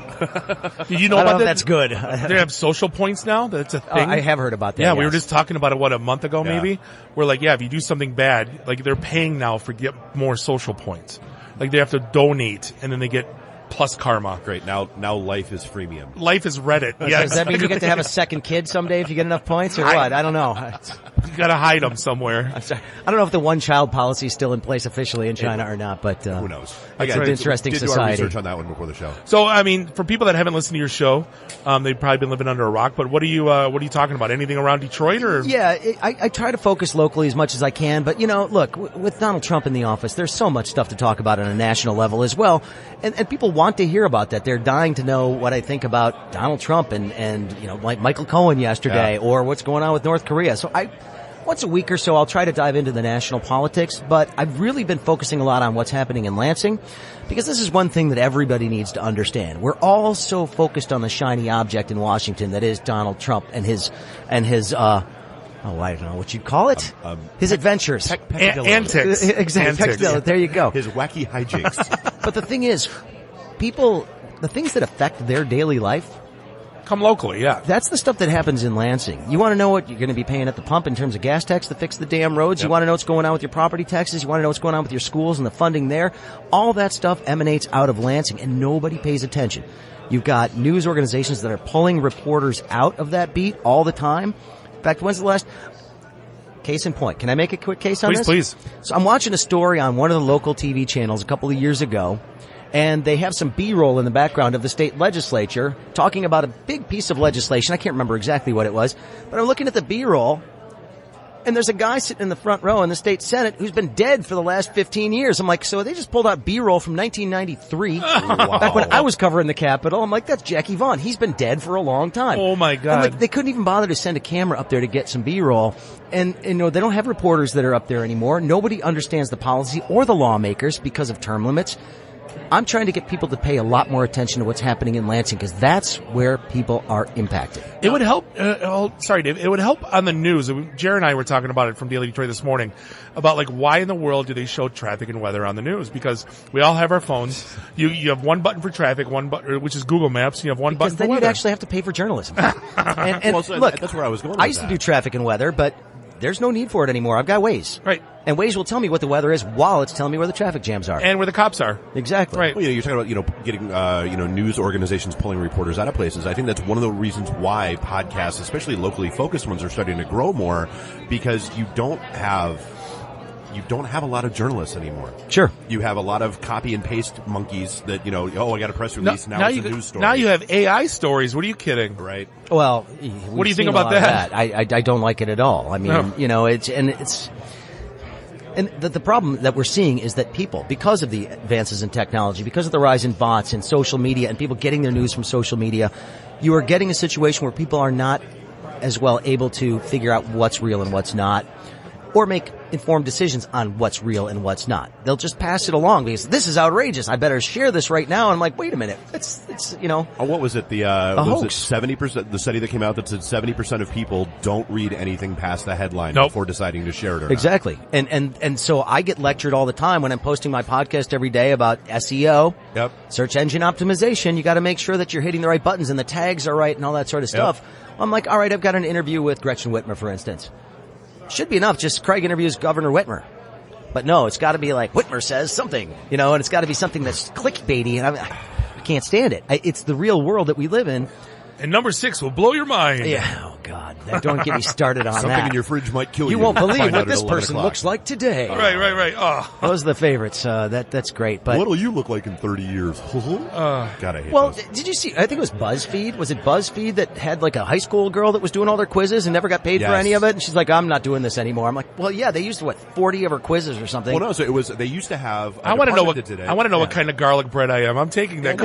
Did you know about that? That's good. They have social points now? That's a thing? I have heard about that. Yeah, we were just talking about it, a month ago maybe? We're like, if you do something bad, they're paying now for get more social points. They have to donate, and then they get plus karma. Great. Now life is freemium. Life is Reddit. Yeah. Does that mean you get to have a second kid someday if you get enough points, or what? I don't know. You gotta hide them somewhere. I'm sorry. I don't know if the one-child policy is still in place officially in China or not, but who knows? It's an interesting society. Did do our research on that one before the show. So, for people that haven't listened to your show, they've probably been living under a rock. But what are you talking about? Anything around Detroit, or? Yeah, I try to focus locally as much as I can. But look, with Donald Trump in the office, there's so much stuff to talk about on a national level as well, and people want to hear about that. They're dying to know what I think about Donald Trump and like Michael Cohen yesterday, or what's going on with North Korea. So once a week or so, I'll try to dive into the national politics, but I've really been focusing a lot on what's happening in Lansing, because this is one thing that everybody needs to understand. We're all so focused on the shiny object in Washington that is Donald Trump and his I don't know what you'd call it. His adventures. Antics. Exactly. Antics. There you go. His wacky hijinks. But the thing is, people the things that affect their daily life come locally, yeah. That's the stuff that happens in Lansing. You want to know what you're going to be paying at the pump in terms of gas tax to fix the damn roads. Yep. You want to know what's going on with your property taxes. You want to know what's going on with your schools and the funding there. All that stuff emanates out of Lansing, and nobody pays attention. You've got news organizations that are pulling reporters out of that beat all the time. In fact, when's the last... Case in point. Can I make a quick case on this? Please. So I'm watching a story on one of the local TV channels a couple of years ago, and they have some B-roll in the background of the state legislature talking about a big piece of legislation. I can't remember exactly what it was, but I'm looking at the B-roll, and there's a guy sitting in the front row in the state Senate who's been dead for the last 15 years. I'm like, so they just pulled out B-roll from 1993, back when I was covering the Capitol. I'm like, that's Jackie Vaughn. He's been dead for a long time. Oh my God. I'm like, they couldn't even bother to send a camera up there to get some B-roll. And they don't have reporters that are up there anymore. Nobody understands the policy or the lawmakers because of term limits. I'm trying to get people to pay a lot more attention to what's happening in Lansing because that's where people are impacted. It would help. Sorry, Dave. It would help on the news. Jared and I were talking about it from Daily Detroit this morning about like why in the world do they show traffic and weather on the news? Because we all have our phones. You have one button for traffic, one button which is Google Maps. And you have one button for weather. Because then you'd actually have to pay for journalism. and Well, so look, that's where I was going. I used to do traffic and weather, but there's no need for it anymore. I've got Waze. Right. And Waze will tell me what the weather is while it's telling me where the traffic jams are. And where the cops are. Exactly. Right. Well, you're talking about, getting, news organizations pulling reporters out of places. I think that's one of the reasons why podcasts, especially locally focused ones, are starting to grow more because you don't have a lot of journalists anymore. Sure. You have a lot of copy and paste monkeys that, I got a press release, now it's a news story. Now you have AI stories. What are you kidding? Right. Well, what do you think about that? I don't like it at all. I mean, And the problem that we're seeing is that people, because of the advances in technology, because of the rise in bots and social media and people getting their news from social media, you are getting a situation where people are not as well able to figure out what's real and what's not, or make informed decisions on what's real and what's not. They'll just pass it along because this is outrageous. I better share this right now. And I'm like, wait a minute. It's Oh, what was it? Was it 70%? The study that came out that said 70% of people don't read anything past the headline before deciding to share it or not. Exactly. And so I get lectured all the time when I'm posting my podcast every day about SEO, search engine optimization. You got to make sure that you're hitting the right buttons and the tags are right and all that sort of stuff. I'm like, all right, I've got an interview with Gretchen Whitmer, for instance. Should be enough. Just Craig interviews Governor Whitmer. But no, it's got to be like Whitmer says something, and it's got to be something that's clickbaity, and I can't stand it. It's the real world that we live in. And number 6 will blow your mind. Yeah. Oh, God. Don't get me started on Something that. in your fridge might kill you. You won't believe Find what out this at person 11:00. looks like today. Right. Oh. Those are the favorites. That's great. But what'll you look like in 30 years? God, I hate those. Did you see? I think it was BuzzFeed. Was it BuzzFeed that had like a high school girl that was doing all their quizzes and never got paid for any of it? And she's like, I'm not doing this anymore. I'm like, well, yeah, they used 40 of her quizzes or something. Well, no, so it was. They used to have. I want to know what kind of garlic bread I am. I'm taking that.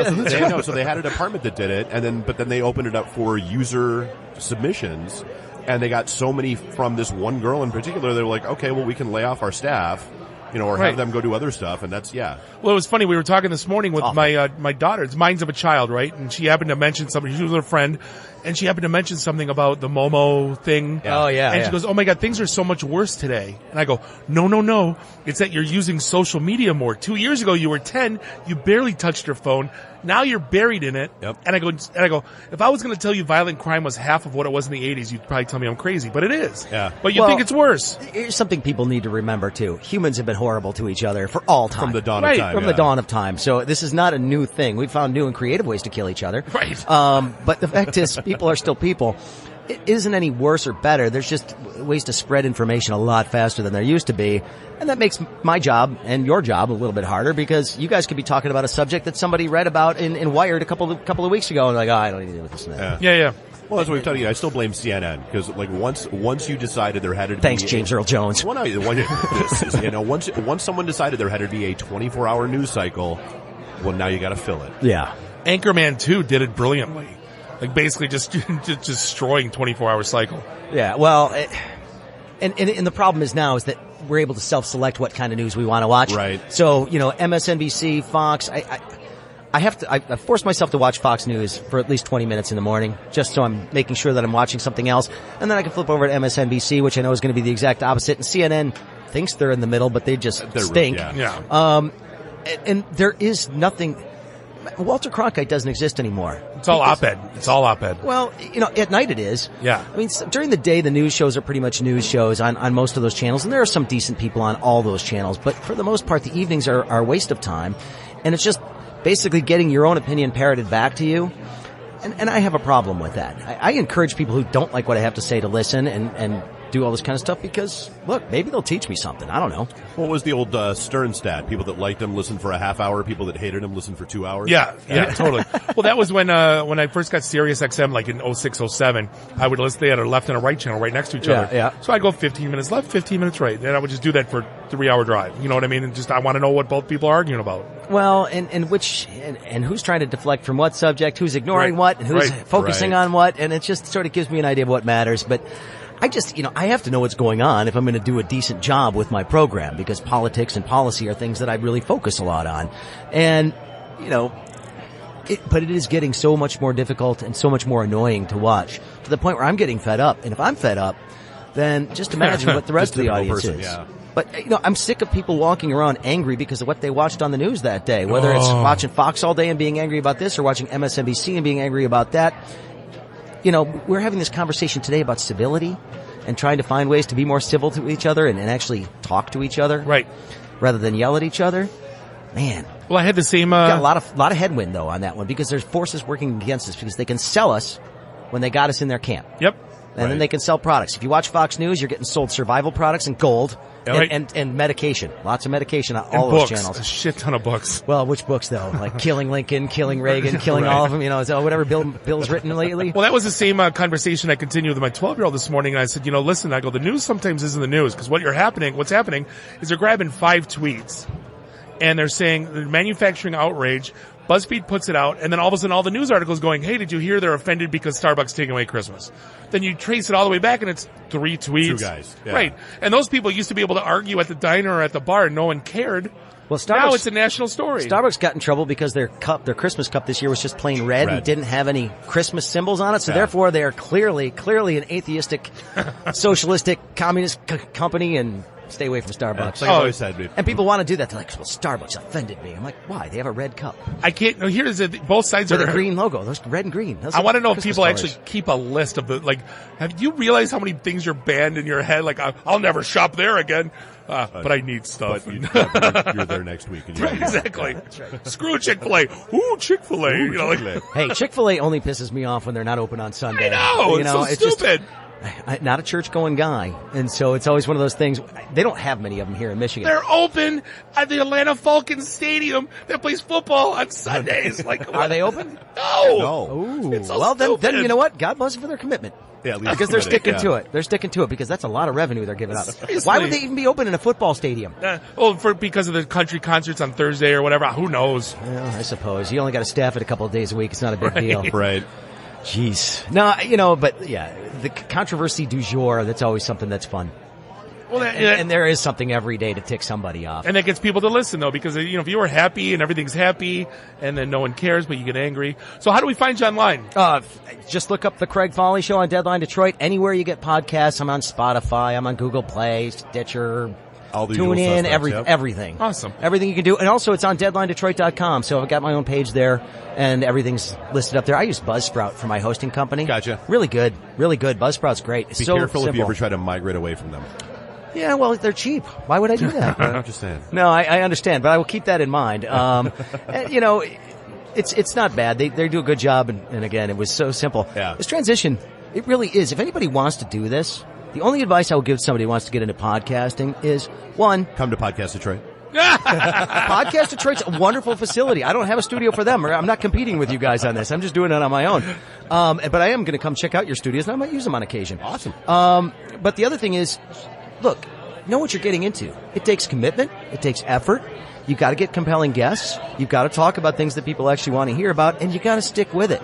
So they had a department that did it, but then they opened it up for user submissions, and they got so many from this one girl in particular. They were like, okay, well, we can lay off our staff, or have them go do other stuff, and that's Well, it was funny. We were talking this morning with my daughter. It's Minds of a Child, right? And she happened to mention something. She was with a friend, and she happened to mention something about the Momo thing. Yeah. Oh, yeah. And she goes, oh, my God, things are so much worse today. And I go, no. It's that you're using social media more. 2 years ago, you were 10. You barely touched your phone. Now you're buried in it. Yep. And I go, if I was going to tell you violent crime was half of what it was in the 80s, you'd probably tell me I'm crazy. But it is. Yeah. But you think it's worse. Here's something people need to remember, too. Humans have been horrible to each other for all time. From the dawn of time. From the dawn of time. So this is not a new thing. We've found new and creative ways to kill each other. Right. But the fact is, people are still people. It isn't any worse or better. There's just ways to spread information a lot faster than there used to be. And that makes my job and your job a little bit harder because you guys could be talking about a subject that somebody read about in Wired a couple of weeks ago and like, I don't need to deal with this and that. Yeah. Well, that's what we've told you. I still blame CNN because, once you decided there had to be. Thanks, James Earl Jones. Once someone decided there had to be a 24-hour news cycle, well, now you got to fill it. Yeah. Anchorman 2 did it brilliantly. Like basically just destroying 24-hour cycle. Yeah, well, and the problem is now is that we're able to self-select what kind of news we want to watch. Right. So, MSNBC, Fox, I force myself to watch Fox News for at least 20 minutes in the morning, just so I'm making sure that I'm watching something else. And then I can flip over to MSNBC, which I know is going to be the exact opposite. And CNN thinks they're in the middle, but they just stink. Yeah. And there is nothing. Walter Cronkite doesn't exist anymore. It's all op-ed. It's all op-ed. Well, at night it is. Yeah. I mean, during the day, the news shows are pretty much news shows on most of those channels, and there are some decent people on all those channels. But for the most part, the evenings are a waste of time, and it's just basically getting your own opinion parroted back to you. And I have a problem with that. I encourage people who don't like what I have to say to listen and do all this kind of stuff because, look, maybe they'll teach me something. I don't know. What was the old Stern stat? People that liked him listened for a half hour. People that hated him listened for 2 hours. Yeah, totally. Well, that was when I first got Sirius XM, like in 06, 07. I would listen. They had a left and a right channel right next to each other. Yeah. So I'd go 15 minutes left, 15 minutes right, and I would just do that for a 3-hour drive. You know what I mean? And just I want to know what both people are arguing about. Well, and who's trying to deflect from what subject, who's ignoring what, and who's focusing on what, and it just sort of gives me an idea of what matters. But I just, I have to know what's going on if I'm going to do a decent job with my program, because politics and policy are things that I really focus a lot on. And, but it is getting so much more difficult and so much more annoying to watch, to the point where I'm getting fed up. And if I'm fed up, then just imagine what the rest of the audience is. Yeah. But, I'm sick of people walking around angry because of what they watched on the news that day, whether it's watching Fox all day and being angry about this or watching MSNBC and being angry about that. We're having this conversation today about civility and trying to find ways to be more civil to each other and actually talk to each other. Right. Rather than yell at each other. Man. Well, I had the same, got a lot of headwind though on that one, because there's forces working against us, because they can sell us when they got us in their camp. Yep. And then they can sell products. If you watch Fox News, you're getting sold survival products and gold and medication. Lots of medication on all those channels. A shit ton of books. Well, which books though? Like killing Lincoln, killing Reagan, killing all of them, whatever Bill's written lately. Well, that was the same conversation I continued with my 12-year-old this morning, and I said, listen, I go, the news sometimes isn't the news, because what's happening is they're grabbing 5 tweets, and they're saying the manufacturing outrage. BuzzFeed puts it out, and then all of a sudden all the news articles going, hey, did you hear they're offended because Starbucks taking away Christmas? Then you trace it all the way back, and it's 3 tweets. 2 guys. Yeah. Right. And those people used to be able to argue at the diner or at the bar, and no one cared. Well, now it's a national story. Starbucks got in trouble because their Christmas cup this year was just plain red and didn't have any Christmas symbols on it. So therefore, they are clearly an atheistic, socialistic, communist company, and stay away from Starbucks. Like I always said, and people want to do that. They're like, well, Starbucks offended me. I'm like, why? They have a red cup. I can't. No, here's both sides with are a green logo. Those red and green. I want to know if Christmas people colors. actually keep a list of have you realized how many things you're banned in your head? Like, I'll never shop there again. But I need stuff. You're there next week. And Exactly. That's right. Screw Chick-fil-A. Ooh, Chick-fil-A. Hey, Chick-fil-A only pisses me off when they're not open on Sunday. I know. It's so stupid. I'm not a church-going guy, and so it's always one of those things. They don't have many of them here in Michigan. They're open at the Atlanta Falcons Stadium that plays football on Sundays. Are they open? No. Ooh. It's so Well, then stupid. you know what? God bless them for their commitment. Yeah, at least because they're sticking yeah. to it. They're sticking to it because that's a lot of revenue they're giving up. Seriously. Why would they even be open in a football stadium? Because of the country concerts on Thursday or whatever. Who knows? Well, I suppose. You only got to staff it a couple of days a week. It's not a big deal. Right. Jeez. No, but yeah, the controversy du jour, that's always something that's fun. Well, and there is something every day to tick somebody off. And that gets people to listen, though, because, if you are happy and everything's happy and then no one cares, but you get angry. So how do we find you online? Just look up the Craig Fahle Show on Deadline Detroit. Anywhere you get podcasts, I'm on Spotify, I'm on Google Play, Stitcher, all the Tune in, suspects, everything. Awesome. Everything you can do. And also it's on DeadlineDetroit.com, so I've got my own page there, and everything's listed up there. I use Buzzsprout for my hosting company. Gotcha. Really good. Buzzsprout's great. It's Be so careful simple. if you ever try to migrate away from them. Yeah, well, they're cheap. Why would I do that? I'm just saying. No, I understand, but I will keep that in mind. And, it's not bad. They do a good job, and again, it was so simple. Yeah. This transition, it really is. If anybody wants to do this, the only advice I will give somebody who wants to get into podcasting is, one, come to Podcast Detroit. Podcast Detroit's a wonderful facility. I don't have a studio for them. I'm not competing with you guys on this. I'm just doing it on my own. But I am going to come check out your studios, and I might use them on occasion. Awesome. But the other thing is, look, know what you're getting into. It takes commitment. It takes effort. You've got to get compelling guests. You've got to talk about things that people actually want to hear about, and you got to stick with it.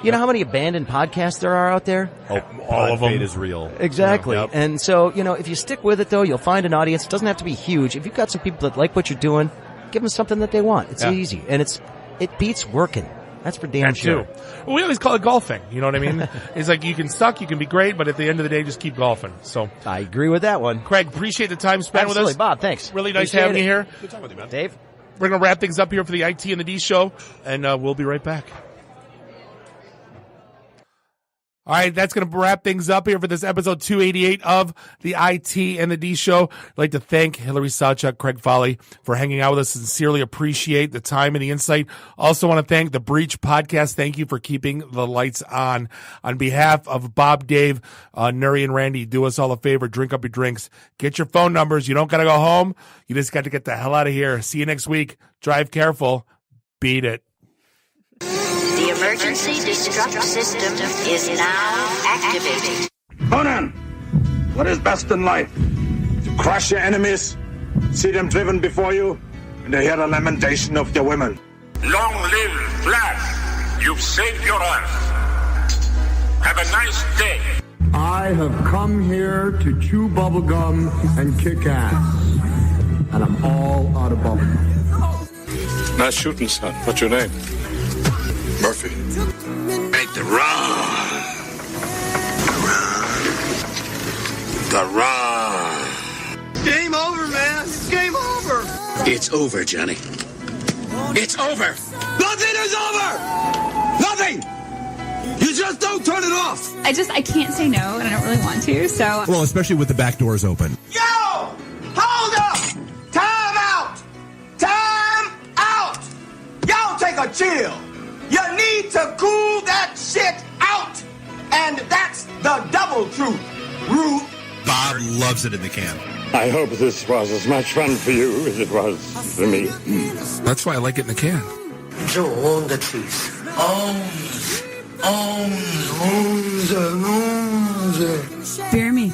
You know how many abandoned podcasts there are out there? Oh, all of them. Fate is real. Exactly. Yep. And so, if you stick with it, though, you'll find an audience. It doesn't have to be huge. If you've got some people that like what you're doing, give them something that they want. It's easy. And it beats working. That's for damn sure. Too. Well, we always call it golfing. You know what I mean? It's like you can suck, you can be great, but at the end of the day, just keep golfing. So I agree with that one. Craig, appreciate the time spent Absolutely. with us. Bob, thanks. Really nice Appreciate having it. you here. Good time with you, man. Dave? We're going to wrap things up here for the IT and the D show, and we'll be right back. All right, that's going to wrap things up here for this episode 288 of the IT and the D show. I'd like to thank Hillary Sawchuk, Craig Fahle for hanging out with us. Sincerely appreciate the time and the insight. Also want to thank the Breach Podcast. Thank you for keeping the lights on. On behalf of Bob, Dave, Nuri, and Randy, do us all a favor. Drink up your drinks. Get your phone numbers. You don't got to go home. You just got to get the hell out of here. See you next week. Drive careful. Beat it. The emergency destruct system is now activated. Conan, what is best in life? To crush your enemies, see them driven before you, and to hear the lamentation of their women. Long live Flash. You've saved your Earth. Have a nice day. I have come here to chew bubblegum and kick ass. And I'm all out of bubblegum. Nice shooting, son. What's your name? Murphy. Make the run. The run. Game over, man. It's game over. It's over, Johnny. It's over. Nothing is over. Nothing. You just don't turn it off. I can't say no, and I don't really want to, so. Well, especially with the back doors open. Yo! Hold up! Time out! Time out! Y'all take a chill. You need to cool that shit out. And that's the double truth. Rude. Bob loves it in the can. I hope this was as much fun for you as it was for me. That's why I like it in the can. Joe, own the truth. Fear me.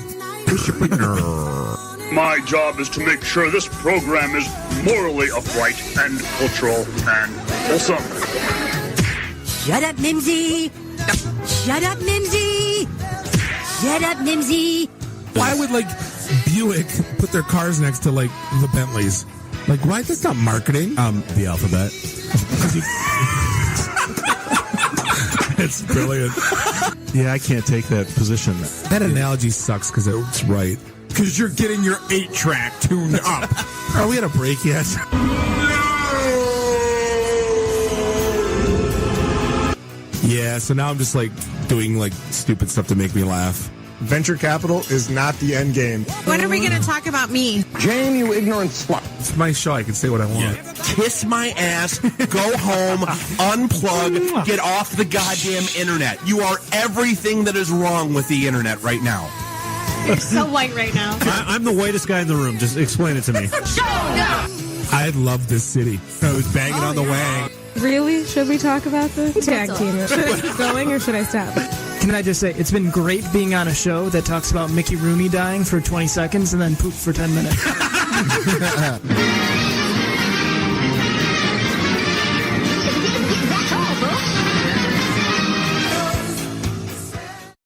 My job is to make sure this program is morally upright and cultural and wholesome. Shut up, Mimsy. Shut up, Mimsy. Shut up, Mimsy. Why would, Buick put their cars next to, the Bentleys? Why? That's not marketing. The alphabet. It's brilliant. Yeah, I can't take that position. That analogy sucks because it's right. Because you're getting your 8-track tuned up. Are we at a break yet? Yeah, so now I'm just doing stupid stuff to make me laugh. Venture capital is not the end game. When are we going to talk about me? Jane, you ignorant slut. It's my show. I can say what I want. Kiss my ass, go home, unplug, get off the goddamn internet. You are everything that is wrong with the internet right now. You're so white right now. I'm the whitest guy in the room. Just explain it to me. I love this city. I was banging on the wang. Really? Should we talk about the tag team? Should I keep going or should I stop? Can I just say, it's been great being on a show that talks about Mickey Rooney dying for 20 seconds and then poop for 10 minutes.